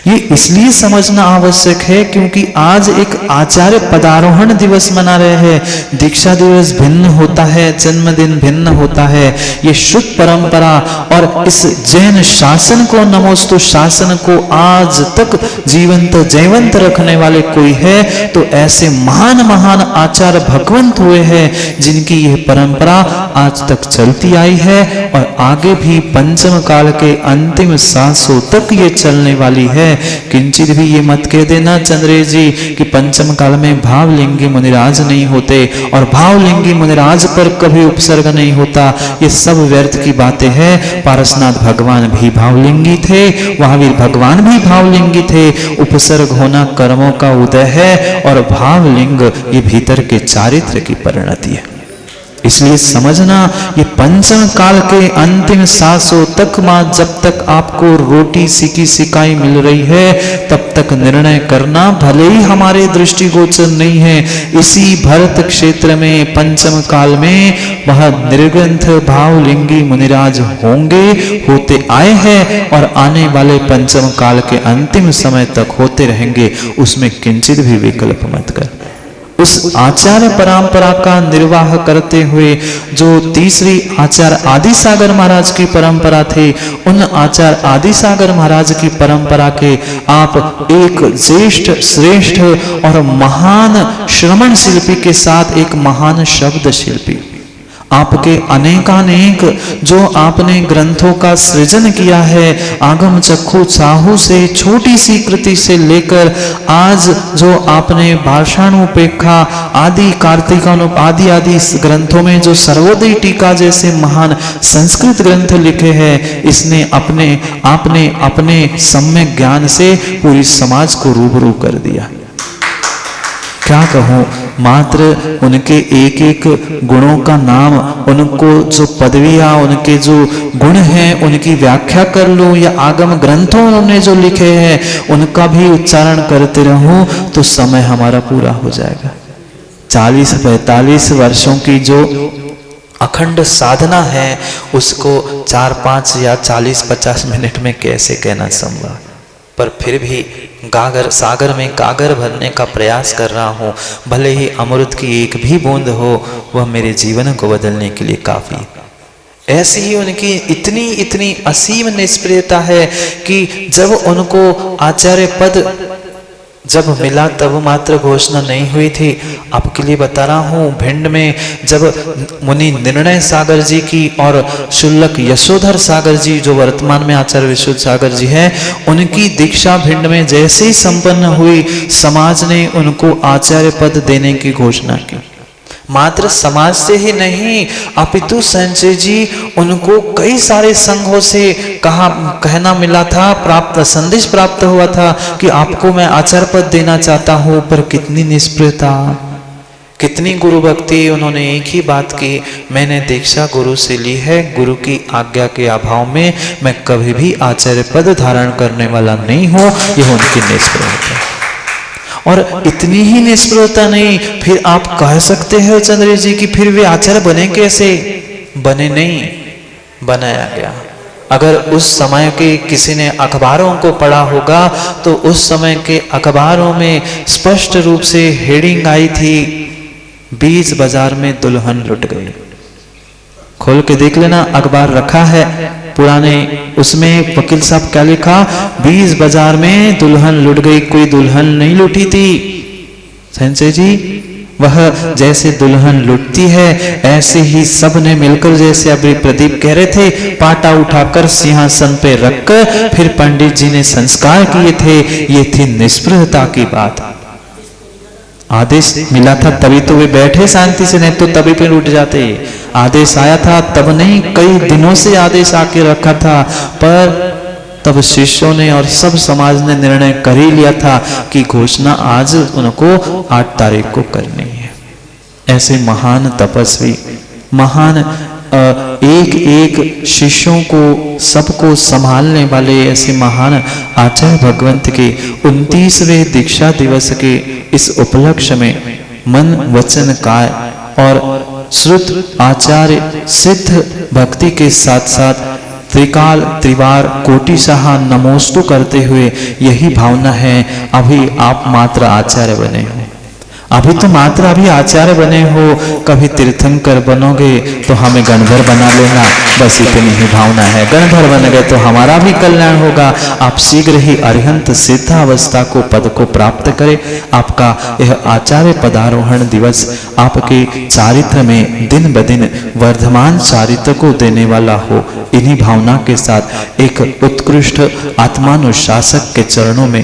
ये इसलिए समझना आवश्यक है क्योंकि आज एक आचार्य पदारोहण दिवस मना रहे हैं। दीक्षा दिवस भिन्न होता है, जन्मदिन भिन्न होता है। ये शुद्ध परंपरा और इस जैन शासन को, नमोस्तु शासन को आज तक जीवंत जयवंत रखने वाले कोई है तो ऐसे महान महान आचार्य भगवंत हुए हैं जिनकी यह परंपरा आज तक चलती आई है और आगे भी पंचम काल के अंतिम सांसों तक ये चलने वाली है। किंचित भी ये मत कह देना चंद्रेश जी कि पंचम काल में भावलिंगी मुनिराज नहीं होते और भावलिंगी मुनिराज पर कभी उपसर्ग नहीं होता, ये सब व्यर्थ की बातें हैं। पारसनाथ भगवान भी भावलिंगी थे, महावीर भगवान भी भावलिंगी थे। उपसर्ग होना कर्मों का उदय है और भावलिंग ये भीतर के चारित्र की परिणति है। इसलिए समझना, ये पंचम काल के अंतिम सांसों तक मां जब तक आपको रोटी सीकी सिकाई मिल रही है तब तक निर्णय करना भले ही हमारे दृष्टिगोचर नहीं है। इसी भरत क्षेत्र में पंचम काल में वह निर्ग्रंथ भावलिंगी मुनिराज होंगे, होते आए हैं और आने वाले पंचम काल के अंतिम समय तक होते रहेंगे। उसमें किंचित भी विकल्प मत कर। उस आचार्य परंपरा का निर्वाह करते हुए जो तीसरी आचार्य आदि सागर महाराज की परंपरा थी, उन आचार्य आदि सागर महाराज की परंपरा के आप एक ज्येष्ठ श्रेष्ठ और महान श्रवण शिल्पी के साथ एक महान शब्द शिल्पी, आपके अनेकानेक जो आपने ग्रंथों का सृजन किया है, आगम चक्षु चाहू से छोटी सी कृति से लेकर आज जो आपने भाषाणुपेक्षा आदि कार्तिकानु आदि आदि ग्रंथों में जो सर्वोदय टीका जैसे महान संस्कृत ग्रंथ लिखे हैं, इसने आपने अपने सम्यक ज्ञान से पूरी समाज को रूबरू कर दिया। क्या कहूँ, मात्र उनके एक एक गुणों का नाम, उनको जो पदवियां, उनके जो गुण हैं उनकी व्याख्या कर लूं, या आगम ग्रंथों उन्होंने जो लिखे हैं उनका भी उच्चारण करते रहूं तो समय हमारा पूरा हो जाएगा। 40-45 वर्षों की जो अखंड साधना है उसको 4-5 या 40-50 मिनट में कैसे कहना संभव। पर फिर भी गागर सागर में गागर भरने का प्रयास कर रहा हूँ। भले ही अमृत की एक भी बूंद हो, वह मेरे जीवन को बदलने के लिए काफी। ऐसी ही उनकी इतनी इतनी असीम निष्प्रियता है कि जब उनको आचार्य पद जब मिला तब मात्र घोषणा नहीं हुई थी। आपके लिए बता रहा हूँ, भिंड में जब मुनि निर्णय सागर जी की और शुल्लक यशोधर सागर जी जो वर्तमान में आचार्य विशुद्ध सागर जी हैं, उनकी दीक्षा भिंड में जैसे ही संपन्न हुई, समाज ने उनको आचार्य पद देने की घोषणा की। मात्र समाज से ही नहीं, अपितु संजय जी उनको कई सारे संघों से कहना मिला था, प्राप्त संदेश प्राप्त हुआ था कि आपको मैं आचार्य पद देना चाहता हूं। पर कितनी निष्प्रियता, कितनी गुरु भक्ति। उन्होंने एक ही बात की, मैंने दीक्षा गुरु से ली है, गुरु की आज्ञा के अभाव में मैं कभी भी आचार्य पद धारण करने वाला नहीं हूं। यह उनकी निष्प्रियता। और इतनी ही निष्प्रियता नहीं, फिर आप कह सकते हैं चंद्र जी की फिर वे आचार्य बने कैसे? बने नहीं, बनाया गया। अगर उस समय के किसी ने अखबारों को पढ़ा होगा तो उस समय के अखबारों में स्पष्ट रूप से हेडिंग आई थी, 20 बाजार में दुल्हन लुट गई। खोल के देख लेना, अखबार रखा है पुराने, उसमें वकील साहब क्या लिखा, 20 बाजार में दुल्हन लुट गई। कोई दुल्हन नहीं लुटी थी संजय जी, वह जैसे दुल्हन लुटती है ऐसे ही सब ने मिलकर, जैसे अभी प्रदीप कह रहे थे, पाटा उठाकर सिंहासन पे रखकर फिर पंडित जी ने संस्कार किए थे। ये थी निष्प्रियता की बात। आदेश मिला था तभी तो वे बैठे शांति से, नहीं तो तभी पे लुट जाते। आदेश आया था तब नहीं, कई दिनों से आदेश आके रखा था, पर तब शिष्यों ने और सब समाज ने निर्णय कर ही लिया था कि घोषणा आज उनको 8 तारीख को करनी है। ऐसे महान तपस्वी, महान एक एक शिष्यों को सबको संभालने वाले ऐसे महान आचार्य भगवंत के 29वें दीक्षा दिवस के इस उपलक्ष्य में मन वचन काय और श्रुत आचार्य सिद्ध भक्ति के साथ साथ त्रिकाल त्रिवार कोटिशाह नमोस्तु करते हुए यही भावना है, अभी आप मात्र आचार्य बने हो, अभी तो मात्र अभी आचार्य बने हो, कभी तीर्थंकर बनोगे तो हमें गणधर बना लेना, बस इतनी ही भावना है। गणधर बन गए तो हमारा भी कल्याण होगा। आप शीघ्र ही अरिहंत सिद्धावस्था को पद को प्राप्त करें। आपका यह आचार्य पदारोहण दिवस आपके चारित्र में दिन ब दिन वर्धमान चारित्र को देने वाला हो। इन्हीं भावना के साथ एक उत्कृष्ट आत्मानुशासक के चरणों में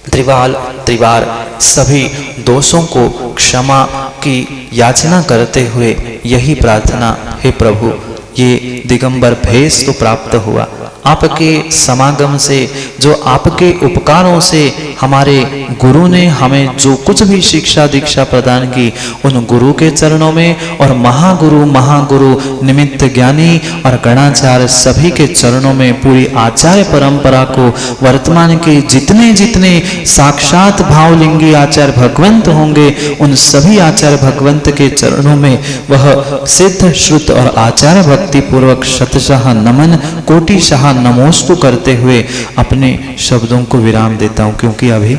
त्रिवार सभी दोषों को क्षमा की याचना करते हुए यही प्रार्थना, हे प्रभु, ये दिगंबर भेष तो प्राप्त हुआ, आपके समागम से, जो आपके उपकारों से हमारे गुरु ने हमें जो कुछ भी शिक्षा दीक्षा प्रदान की, उन गुरु के चरणों में और महागुरु निमित्त ज्ञानी और गणाचार्य सभी के चरणों में पूरी आचार्य परंपरा को, वर्तमान के जितने जितने साक्षात भावलिंगी आचार्य भगवंत होंगे उन सभी आचार्य भगवंत के चरणों में वह सिद्ध श्रुत और आचार्य भक्ति पूर्वक शतशः नमन कोटिशः नमोस्तु करते हुए अपने शब्दों को विराम देता हूं, क्योंकि अभी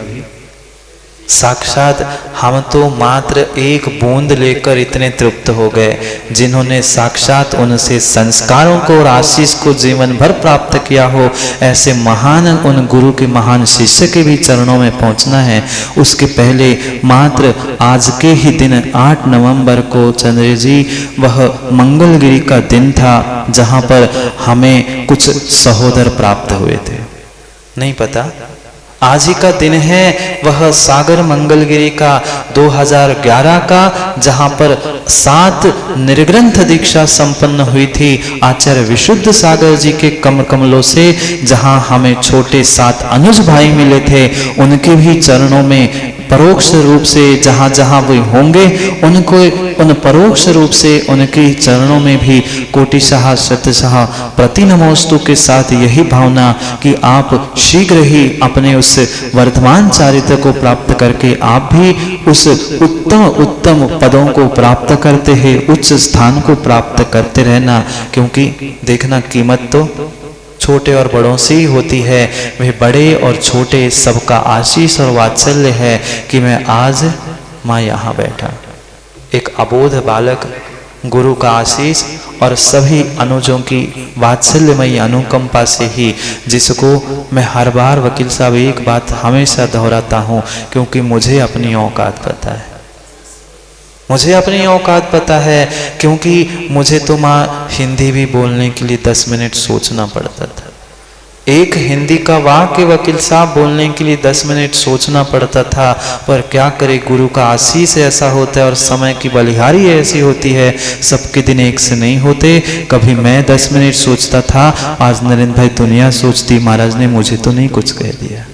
साक्षात हम तो मात्र एक बूंद लेकर इतने तृप्त हो गए, जिन्होंने साक्षात उनसे संस्कारों को और आशीष को जीवन भर प्राप्त किया हो, ऐसे महान उन गुरु के महान शिष्य के भी चरणों में पहुंचना है। उसके पहले मात्र आज के ही दिन 8 नवंबर को चंद्र जी वह मंगलगिरी का दिन था, जहां पर हमें कुछ सहोदर प्राप्त हुए थे। नहीं पता आज ही का दिन है वह सागर मंगलगिरी का 2011 का, जहां पर 7 निर्ग्रंथ दीक्षा संपन्न हुई थी आचार्य विशुद्ध सागर जी के कमलों से, जहां हमें छोटे 7 अनुज भाई मिले थे। उनके भी चरणों में परोक्ष रूप से जहां जहां वे होंगे उनको उन परोक्ष रूप से उनके चरणों में भी कोटिशाह शतशाह प्रति नमोस्तु के साथ यही भावना कि आप शीघ्र ही अपने उस वर्तमान चारित्र को प्राप्त करके आप भी उस उत्तम उत्तम पदों को प्राप्त करते हैं, उच्च स्थान को प्राप्त करते रहना। क्योंकि देखना कीमत तो छोटे और बड़ों से ही होती है। वे बड़े और छोटे सबका आशीष और वात्सल्य है कि मैं आज माँ यहाँ बैठा, एक अबोध बालक गुरु का आशीष और सभी अनुजों की वात्सल्यमयी अनुकंपा से ही, जिसको मैं हर बार वकील साहब एक बात हमेशा दोहराता हूँ, क्योंकि मुझे अपनी औकात पता है, मुझे अपनी औकात पता है। क्योंकि मुझे तो माँ हिंदी भी बोलने के लिए 10 मिनट सोचना पड़ता था। एक हिंदी का वाक्य वकील साहब बोलने के लिए 10 मिनट सोचना पड़ता था। पर क्या करे, गुरु का आशीष ऐसा होता है और समय की बलिहारी ऐसी होती है, सबके दिन एक से नहीं होते। कभी मैं 10 मिनट सोचता था, आज नरेंद्र भाई दुनिया सोचती महाराज ने मुझे तो नहीं कुछ कह दिया।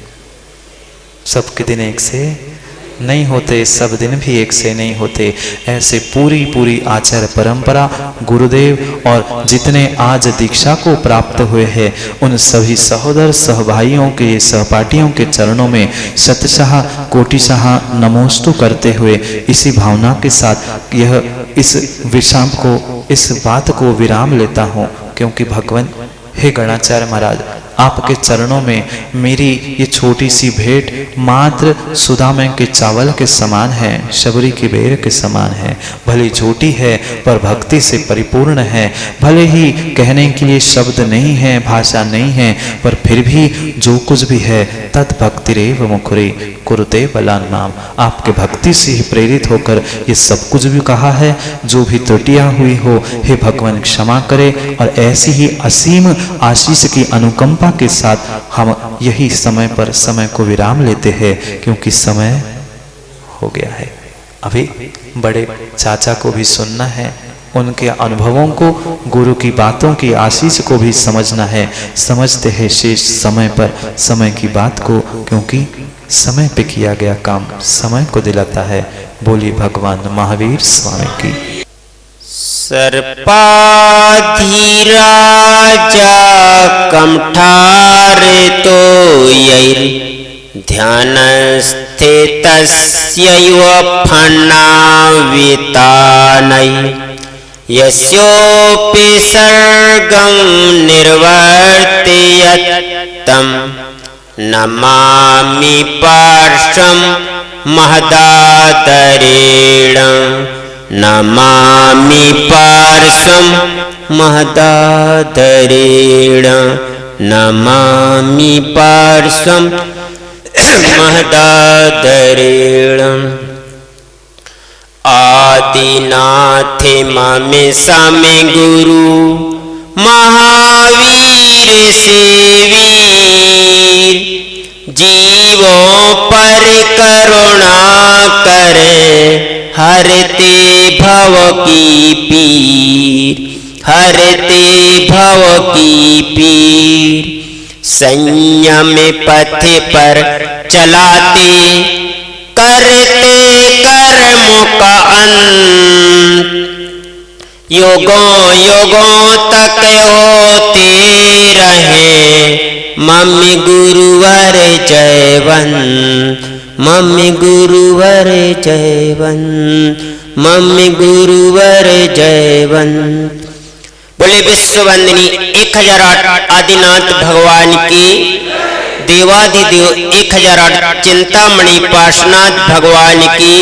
सबके दिन एक से नहीं होते, सब दिन भी एक से नहीं होते। ऐसे पूरी पूरी आचार्य परंपरा, गुरुदेव और जितने आज दीक्षा को प्राप्त हुए हैं उन सभी सहोदर सहभाइयों के, सहपाठियों के चरणों में शतशाह कोटिशाह नमोस्तु करते हुए इसी भावना के साथ यह इस विषम को, इस बात को विराम लेता हूँ। क्योंकि भगवान हे गणाचार्य महाराज, आपके चरणों में मेरी ये छोटी सी भेंट मात्र सुदामे के चावल के समान है, शबरी की बेर के समान है। भले छोटी है पर भक्ति से परिपूर्ण है। भले ही कहने के लिए शब्द नहीं है, भाषा नहीं है, पर फिर भी जो कुछ भी है तत् भक्तिरेव मुखरे कुरुते बलान नाम। आपके भक्ति से ही प्रेरित होकर ये सब कुछ भी कहा है। जो भी त्रुटियां हुई हो हे भगवान क्षमा करे, और ऐसी ही असीम आशीष की अनुकंपा के साथ हम यही समय पर समय को विराम लेते हैं, क्योंकि समय हो गया है। अभी बड़े चाचा को भी सुनना है, उनके अनुभवों को, गुरु की बातों की आशीष को भी समझना है। समझते हैं शेष समय पर समय की बात को, क्योंकि समय पे किया गया काम समय को दिलाता है। बोली भगवान महावीर स्वामी की। सर्पाधिराजा कमठारे तो यैर ध्यानस्थितस्यैव फन्नावितानै यस्योपि सर्गं निर्वर्तयत्तं नमामि पार्श्वं महदादरेण। नमामि पार्श्वं महदादरेण। नमामि पार्श्वं महदादरेण। आदिनाथे ममे समे गुरु महावीर सेवीर। जीवों पर करुणा करे हरते भव की पीर। हरते भव की पीर। संयम पथ पर चलाते करते कर्मों का अंत। युगों युगों तक होते रहे मम्मी गुरुवर जयवंत। मम्मी गुरुवर जयवंत। मम्मी गुरुवर जयवंत। बोले विश्ववंदिनी 1008 आदिनाथ भगवान की, देवादिदेव 1008 चिंतामणि पार्श्वनाथ भगवान की,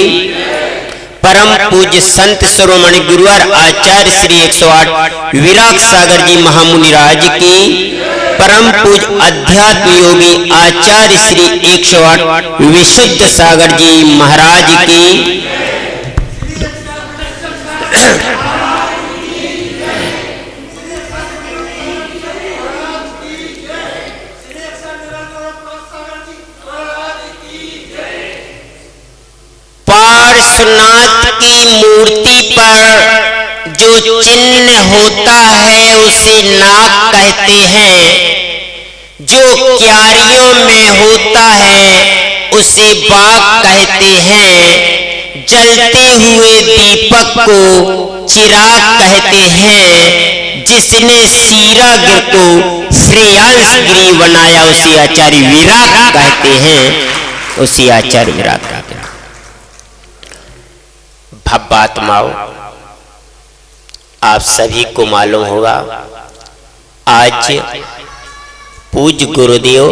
परम पूज्य संत शिरोमणि गुरुवर आचार्य श्री 108 विराग सागर जी महामुनिराज की, परम पूज्य अध्यात्म योगी आचार्य श्री 108 विशुद्ध सागर जी महाराज की, पार्श्वनाथ की मूर्ति पर जो चिन्ह होता है उसे नाग कहते हैं, जो क्यारियों में होता है उसे बाग कहते हैं, जलते हुए दीपक को चिराग कहते हैं, जिसने सीरागिर को श्रेयांश गिरी बनाया उसे आचार्य विराग कहते हैं, उसी आचार्य विराग कहते हैं। भव्यात्माओं, आप सभी को मालूम होगा आज पूज्य गुरुदेव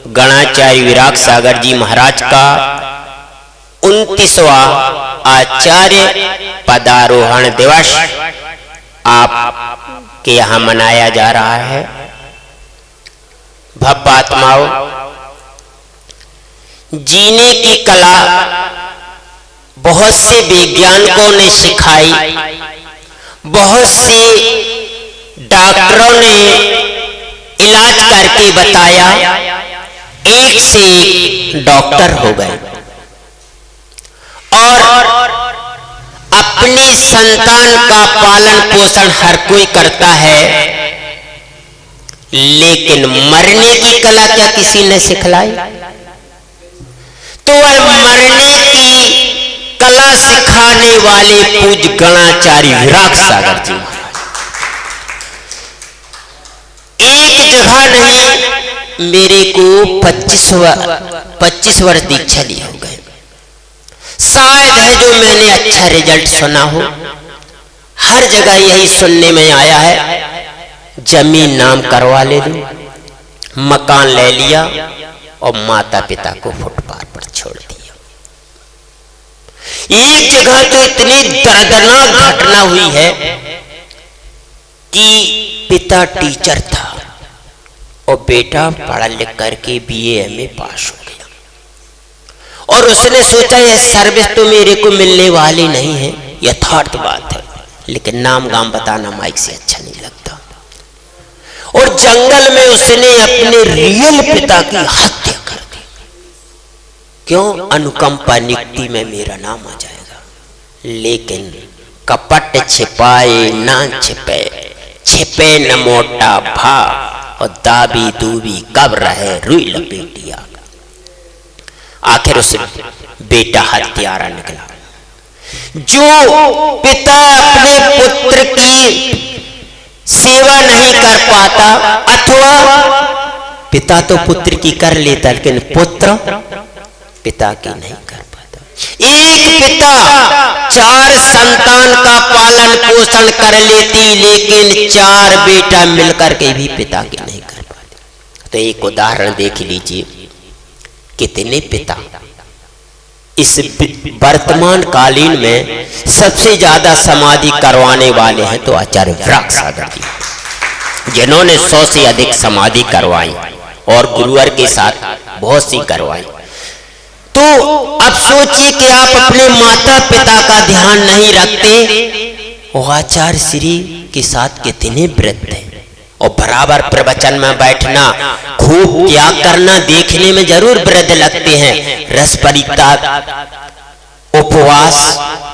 गणाचार्य विराग सागर जी महाराज का 29वां आचार्य पदारोहण दिवस आपके यहाँ मनाया जा रहा है। भव्यात्माओं, जीने की कला बहुत से वैज्ञानिकों ने सिखाई, बहुत से डॉक्टरों ने इलाज करके बताया, एक से एक डॉक्टर हो गए और अपनी संतान का पालन पोषण हर कोई करता है, लेकिन मरने की कला क्या किसी ने सिखलाई? तो वह मरने की कला सिखाने वाले पूज्य गणाचार्य विराग सागर जी महाराज एक जगह नहीं, मेरे को 25 वर्ष दीक्षा ली हो गए। शायद है जो मैंने अच्छा रिजल्ट सुना हो, हर जगह यही सुनने में आया है, जमीन नाम करवा ले लो, मकान ले लिया और माता पिता को फुटपाथ पर छोड़ दिया। एक जगह तो इतनी दर्दनाक घटना हुई है कि पिता टीचर था और बेटा पढ़ा लिख करके BA MA पास हो गया और उसने सोचा यह सर्विस तो मेरे को मिलने वाली नहीं है, यथार्थ बात है, लेकिन नाम गाम बताना माइक से अच्छा नहीं लगता। और जंगल में उसने अपने रियल पिता की हत्या कर दी। क्यों? अनुकंपा नियुक्ति में मेरा नाम आ जाएगा। लेकिन कपट छिपाए ना छिपे, छिपे न मोटा भा, और दाबी दूबी कब रहे रुई लपेटिया। आखिर उस बेटा हत्यारा निकला। जो पिता अपने पुत्र की सेवा नहीं कर पाता, अथवा पिता तो पुत्र की कर लेता लेकिन पुत्र पिता की नहीं कर पाता। एक पिता 4 संतान का पालन पोषण कर लेती, लेकिन 4 बेटा मिलकर के भी पिता की नहीं कर पाते। तो एक उदाहरण देख लीजिए, कितने पिता इस वर्तमान कालीन में सबसे ज्यादा समाधि करवाने वाले हैं तो आचार्य विराग सागर जी, जिन्होंने 100 से अधिक समाधि करवाई और गुरुवर के साथ बहुत सी करवाई। तो अब सोचिए कि आप अपने माता पिता का ध्यान नहीं रखते, वो आचार्य श्री के साथ कितने वृद्ध हैं, और बराबर प्रवचन में बैठना, खूब त्याग करना देखने में जरूर वृद्ध लगते हैं, रस परित्याग, उपवास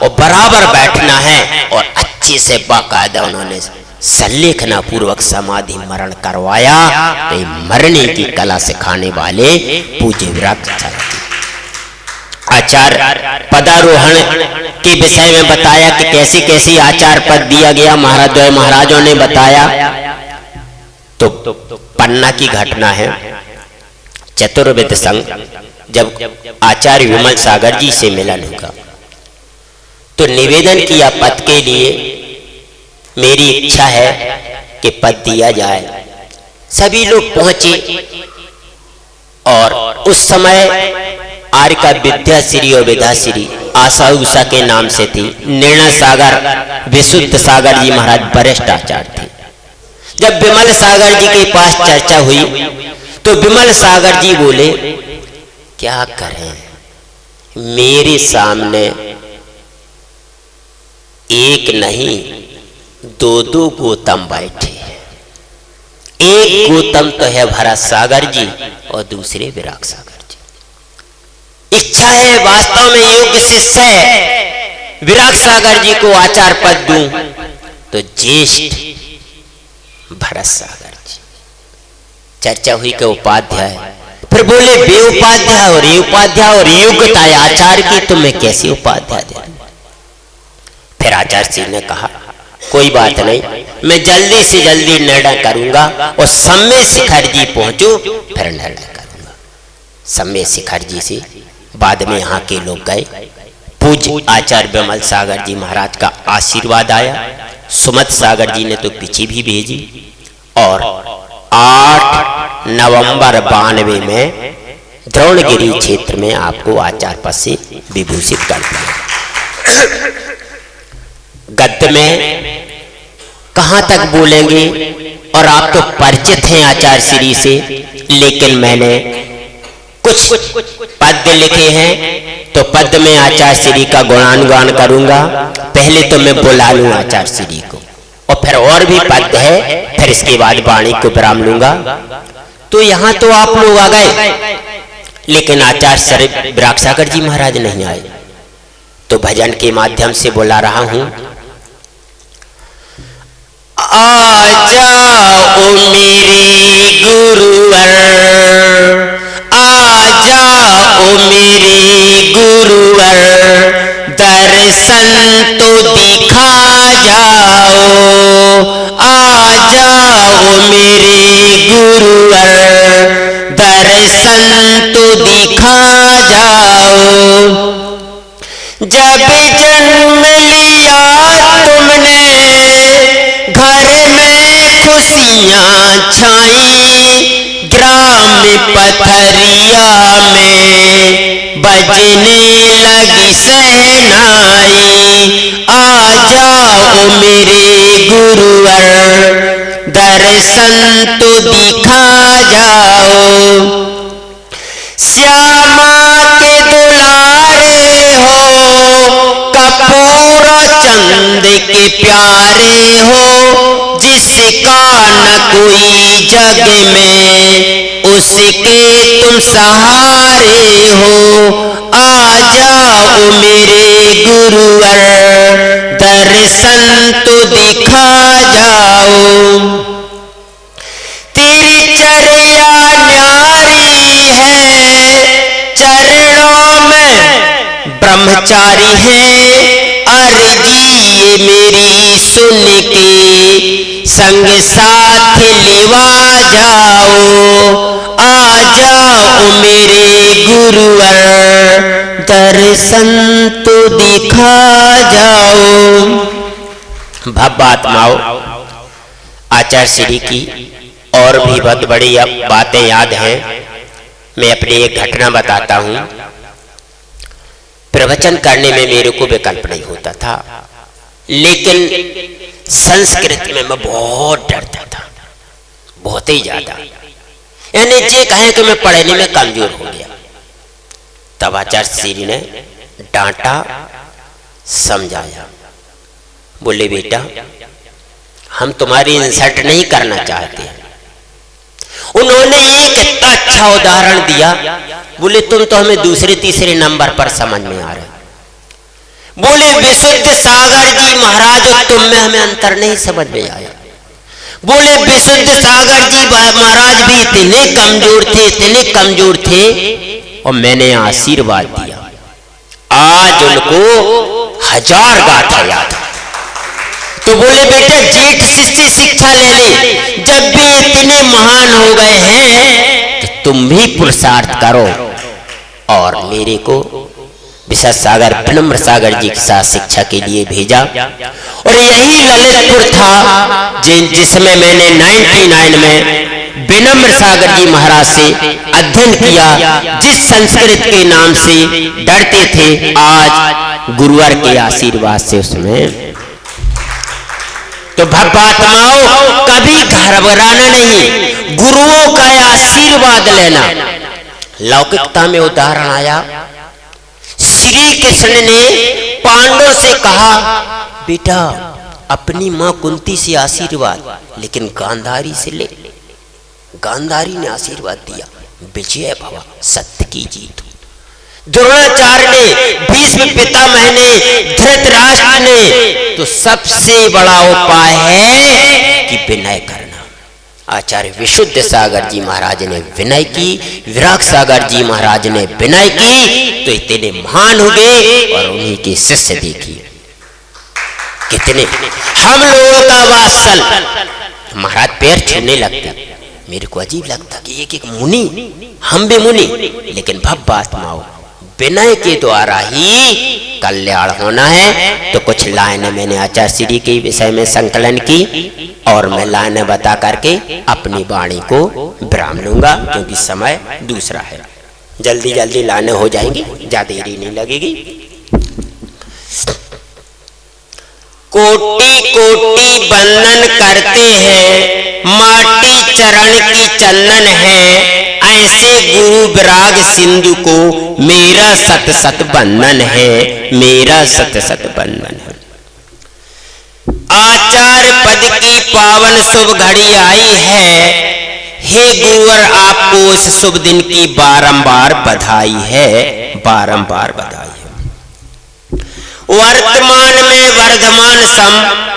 और बराबर बैठना है, और अच्छे से बाकायदा उन्होंने संलेखना पूर्वक समाधि मरण करवाया। तो मरने की कला सिखाने वाले पूज्य विराग आचार्य पदारोहण के विषय में बताया कि कैसी कैसी आचार पद दिया गया। महाराजों ने बताया। तो पन्ना की घटना है, चतुर्वेद संघ जब आचार्य विमल सागर जी से मिलन होगा तो निवेदन किया पद के लिए, मेरी इच्छा है कि पद दिया जाए। सभी लोग पहुंचे और उस समय आर्य का विद्याश्री और विद्याश्री आशा उषा के नाम से थी। निर्णय सागर विशुद्ध सागर जी महाराज वरिष्ठ आचार्य थे। जब विमल सागर जी के पास चर्चा हुई तो विमल सागर जी बोले, क्या करें, मेरे सामने एक नहीं 2 गौतम बैठे हैं। एक गौतम तो है भरत सागर जी और दूसरे विराग सागर जी। इच्छा है, वास्तव में योग्य शिष्य है, विराग सागर जी को आचार्य पद दूं तो ज्येष्ठ भरत सागर जी। चर्चा हुई कि उपाध्याय, फिर बोले बे उपाध्याय और ये उपाध्याय और योग्यता है आचार्य की, तो मैं कैसे उपाध्याय दे दूं? फिर आचार्य जी ने कहा कोई बात नहीं, मैं जल्दी से जल्दी निर्णय करूंगा और सम्य शिखर जी पहुंचो फिर निर्णय करूंगा। सम्य शिखर जी से बाद में यहाँ के लोग गए। पूज्य आचार्य विमल सागर जी महाराज का आशीर्वाद आया। सुमत सागर जी ने तो पीछे भी भेजी और 8 नवंबर 92 में द्रोणगिरी क्षेत्र में आपको आचार्य पद से विभूषित कर दिया। गद्य में कहां तक बोलेंगे और आप तो परिचित हैं आचार्य श्री से, लेकिन मैंने कुछ पद्य लिखे हैं तो पद्य में आचार्य श्री का गुणानुगान करूंगा। पहले तो मैं बुला लूं आचार्य श्री को और फिर और भी पद्य है, फिर इसके बाद वाणी को विराम लूंगा। तो यहां तो आप लोग आ गए, लेकिन आचार्य विराग सागर जी महाराज नहीं आए, तो भजन के माध्यम से बुला रहा हूं। आ जाओ मेरे गुरुवर, आ जाओ मेरे गुरुवर, दर्शन तो दिखा जाओ। आ जाओ मेरे गुरुवर, दर्शन तो दिखा जाओ। जब जन्म लिया तुमने घर में खुशियां छाई, ग्राम पथरिया में बजने लगी सहनाई। आ जाओ मेरे गुरुवर, दर्शन तो दिखा जाओ। श्यामा के दुलारे हो, कपूर चंद के प्यारे हो, जिसका न कोई जग में उसके तुम सहारे हो। आ जाओ मेरे गुरुवर, दर्शन तो दिखा जाओ। तेरी चर्या न्यारी है, चरणों में ब्रह्मचारी है। अर्जी ये मेरी सुन के संग साथ लिवा जाओ। आ जाओ मेरे गुरुवर, दर्शन तो दिखा जाओ। भव्यात्माओं, आचार्य श्री की और भी बहुत बड़ी बातें याद हैं। मैं अपनी एक घटना बताता हूं। प्रवचन करने में मेरे को विकल्प नहीं होता था, लेकिन संस्कृत में मैं बहुत डरता था, बहुत ही ज्यादा। यानी ये कहें कि मैं पढ़ने में कमजोर हो गया। तब आचार्य श्री ने डांटा, समझाया, बोले बेटा हम तुम्हारी इंसल्ट नहीं करना चाहते। उन्होंने एक इतना अच्छा उदाहरण दिया, बोले तुम तो हमें दूसरे तीसरे नंबर पर समझ में आ रहे। बोले विशुद्ध सागर जी महाराज और तुम में हमें अंतर नहीं समझ में आया। बोले विशुद्ध सागर जी महाराज भी इतने कमजोर थे, इतने कमजोर थे, और मैंने आशीर्वाद दिया। आज उनको 1000 गाथा याद। तो बोले बेटा जेठ शिष्य शिक्षा ले ले, जब भी इतने महान हो गए हैं तो तुम भी पुरुषार्थ करो। और मेरे को विशा सागर विनम्र सागर जी के साथ शिक्षा के लिए भेजा। और यही ललितपुर था जिसमें मैंने 99 में विनम्र सागर जी महाराज से अध्ययन किया। जिस संस्कृत के नाम से डरते थे, आज गुरुवर के आशीर्वाद से उसमें। तो भक्तात्माओं, कभी घबराना नहीं, गुरुओं का आशीर्वाद लेना। लौकिकता में उदाहरण आया, श्री कृष्ण ने पांडवों से कहा बेटा अपनी मां कुंती से आशीर्वाद, लेकिन गांधारी से ले। गांधारी ने आशीर्वाद दिया, विजय भवा, सत्य की जीत। द्रोणाचार्य ने, भीष्म पितामह ने, धृतराष्ट्र ने, तो सबसे बड़ा उपाय है कि विनय करना। आचार्य विशुद्ध सागर जी महाराज ने विनय की, विराग सागर जी महाराज ने विनय की, तो इतने महान हो गए। और उन्हीं के शिष्य देखिए कितने। हम लोगों का वात्सल, महाराज पैर छूने लगते, मेरे को अजीब लगता कि एक मुनि, हम भी मुनि, लेकिन भव्य आत्माओं, विनय के द्वारा ही कल्याण होना है। तो कुछ लाइनें मैंने आचार्य श्री के विषय में संकलन की और मैं लाइनें बता करके अपनी वाणी को विराम लूंगा, क्योंकि समय दूसरा है। जल्दी जल्दी लाइनें हो जाएंगी, ज्यादा देरी नहीं लगेगी। कोटि कोटि वंदन करते हैं, माटी चरण की चंदन है, ऐसे गुरु विराग सिंधु को मेरा सत सत बंधन है, मेरा सत सत बंधन है। आचार्य पद की पावन शुभ घड़ी आई है, हे गुरुवर आपको इस शुभ दिन की बारंबार बधाई है, बारंबार बधाई है। वर्तमान में वर्धमान सम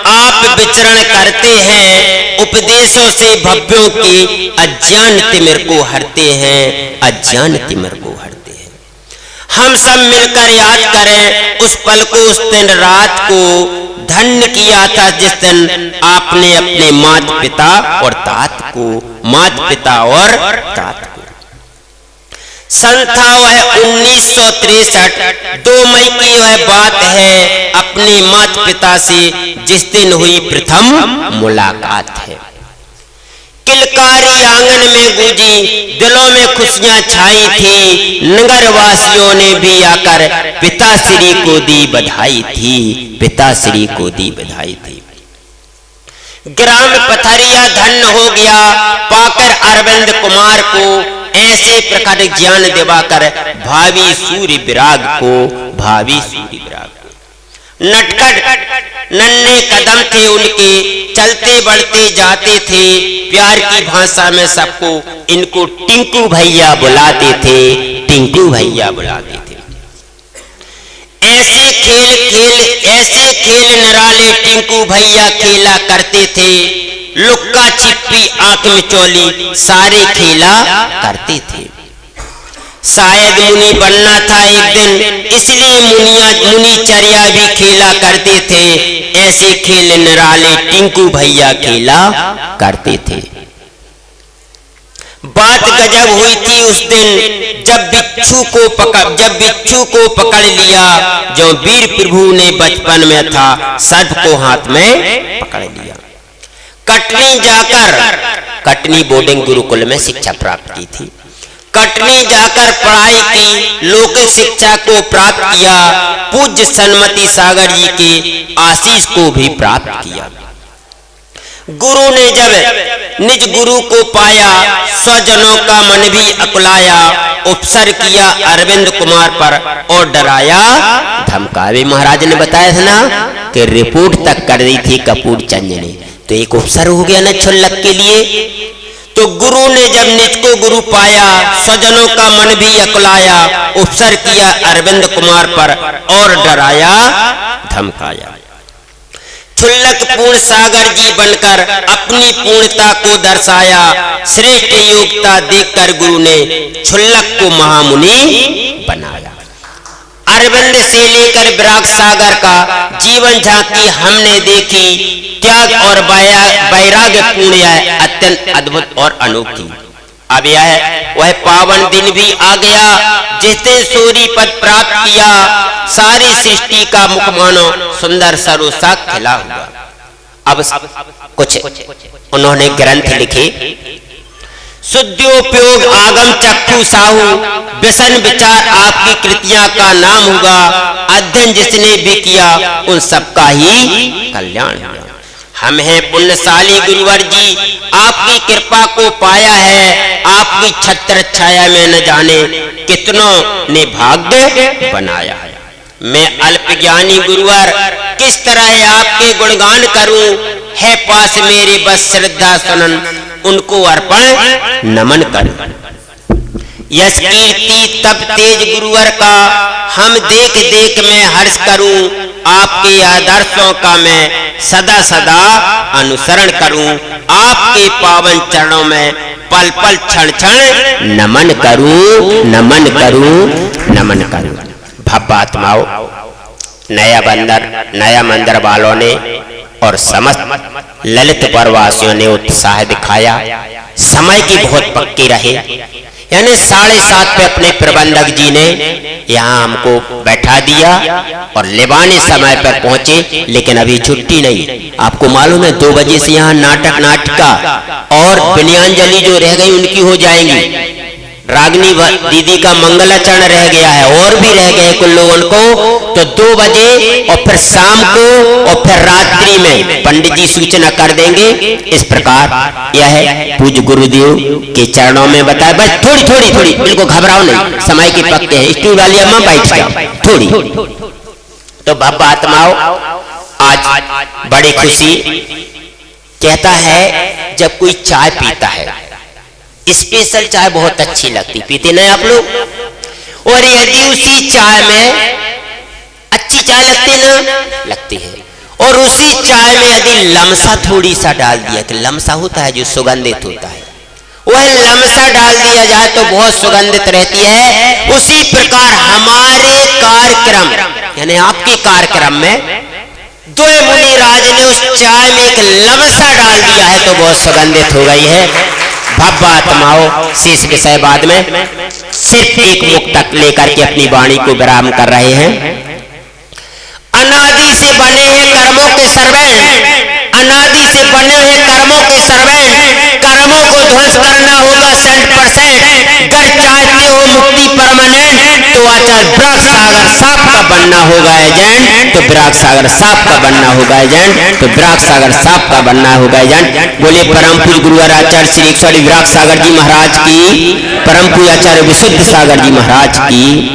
आप विचरण करते हैं, उपदेशों से भव्यों के अज्ञान तिमिर को हरते हैं, अज्ञान तिमिर को हरते हैं। हम सब मिलकर याद करें उस पल को, उस दिन रात को धन्य किया था जिस दिन आपने अपने माता पिता और तात को, माता पिता और तात को। सन था वह 1963, 2 मई की वह बात है, अपने माता पिता से जिस दिन हुई प्रथम मुलाकात है। किलकारी आंगन में गूंजी, दिलों में खुशियां छाई थी, नगर वासियों ने भी आकर पिताश्री को दी बधाई थी, पिताश्री को दी बधाई थी। ग्राम पथरिया धन्य हो गया पाकर अरविंद कुमार को, ऐसे प्रकार ज्ञान दिवाकर भावी सूर्य विराग को, भावी सूर्य विराग को। नटखट नन्हे कदम थे उनके, चलते बढ़ते जाते थे, प्यार की भाषा में सबको इनको टिंकू भैया बुलाते थे, टिंकू भैया बुलाते थे। ऐसे खेल निराले टिंकू भैया खेला करते थे, लुक्का छिपी आंख में चोली सारे खेला करते थे। शायद मुनि बनना था एक दिन, इसलिए मुनिचर्या भी खेला करते थे, ऐसे खेल निराले टिंकू भैया खेला करते थे। बात गजब हुई थी उस दिन जब बिच्छू को पकड़ लिया, जो वीर प्रभु ने बचपन में था सर्प को हाथ में पकड़ लिया। कटनी बोर्डिंग गुरुकुल में शिक्षा प्राप्त की थी। कटनी जाकर पढ़ाई की, लोक शिक्षा को प्राप्त किया, पूज्य सन्मति सागर जी के आशीष को भी प्राप्त किया। गुरु ने जब निज गुरु को पाया, स्वजनों का मन भी अकुलाया, उपसर किया अरविंद कुमार पर और डराया धमकावे। महाराज ने बताया था ना कि रिपोर्ट तक कर दी थी कपूर चंद ने, तो एक उपसर हो गया ना छुल्लक के लिए। तो गुरु ने जब निज को गुरु पाया, स्वजनों का मन भी अकुलाया, उपसर किया अरविंद कुमार पर और डराया धमकाया। छुल्लक पूर्ण सागर जी बनकर अपनी पूर्णता को दर्शाया, श्रेष्ठ योग्यता देखकर गुरु ने छुल्लक को महामुनि बनाया। अरविंद से लेकर विराग सागर का जीवन झांकी हमने देखी, त्याग और वैराग्य पूर्ण है, अत्यंत अद्भुत और अनोखी। अब यह वह पावन दिन भी आ गया जिस दिन सूर्य पद प्राप्त किया, सारी सृष्टि का मुख मानो सुंदर सरोसा खिला हुआ। अब कुछ उन्होंने ग्रंथ लिखे, शुद्धोपयोग आगम चक्षु साहू, व्यसन विचार आपकी कृतियां का नाम होगा, अध्ययन जिसने भी किया उन सबका ही कल्याण हुआ। हम हैं पुण्यशाली गुरुवर जी, आपकी कृपा को पाया है, आपकी छत्र छाया में न जाने कितनों ने भाग्य बनाया है। मैं अल्पज्ञानी गुरुवर किस तरह आपके गुणगान करूं, है पास मेरे बस श्रद्धा सुनन उनको अर्पण नमन कर। यश कीर्ति तब तेज गुरुवर का, हम देख देख में हर्ष करूं, आपके आदर्शों का मैं सदा सदा अनुसरण करूं, आपके पावन चरणों में पल पल क्षण क्षण नमन करूं, नमन करूं, नमन करूं। भव्य आत्माओं, नया मंदिर वालों ने और समस्त ललितपुर वासियों ने उत्साह दिखाया। समय की बहुत पक्की रहे, यानी 7:30 पे अपने प्रबंधक जी ने यहाँ हमको बैठा दिया और लिबाने समय पर पहुंचे, लेकिन अभी छुट्टी नहीं। आपको मालूम है 2 बजे से यहाँ नाटिका और विनयांजलि जो रह गई उनकी हो जाएंगी। रागनी दीदी का मंगलाचरण रह गया है और भी रह गए कुल लोगों को, तो 2 बजे और फिर शाम को और फिर रात्रि में पंडित जी सूचना कर देंगे। इस प्रकार यह पूज्य गुरुदेव के चरणों में बताया। बस थोड़ी बिल्कुल घबराओ नहीं, समय की पक्के है। स्टूल वाली अम्मा बैठ जाओ थोड़ी। तो भव्य आत्माओं, आज बड़ी खुशी कहता है जब कोई चाय पीता है, स्पेशल चाय बहुत अच्छी लगती, पीते नहीं आप लोग? और यदि उसी चाय में अच्छी चाय लगती ना, लगती है, और उसी चाय में यदि लमसा थोड़ी सा डाल दिया, कि लमसा होता है जो सुगंधित होता है, वह लमसा डाल दिया जाए तो बहुत सुगंधित रहती है। उसी प्रकार हमारे कार्यक्रम यानी आपके कार्यक्रम में 2 मुनि राज ने उस चाय में एक लमसा डाल दिया है तो बहुत सुगंधित हो गई है। भव्य आत्माओं, शेष विषय बाद में, सिर्फ एक मुक्तक लेकर के अपनी वाणी को विराम कर रहे हैं। अनादि से बने हैं कर्मों के सर्वेंट, अनादि से बने हैं कर्मों के सर्वेंट, कर्मों को ध्वंस करना होगा 100%। गर चाहते हो मुक्ति परमानेंट तो आचार विराग सागर साफ का बनना होगा एजेंट, तो विराग सागर साफ का बनना होगा एजेंट, तो विराग सागर साफ का बनना होगा एजेंट। बोले परम पूज्य गुरुवर आचार्य श्री विराग सागर जी महाराज की, परम पूज्य आचार्य विशुद्ध सागर जी महाराज की।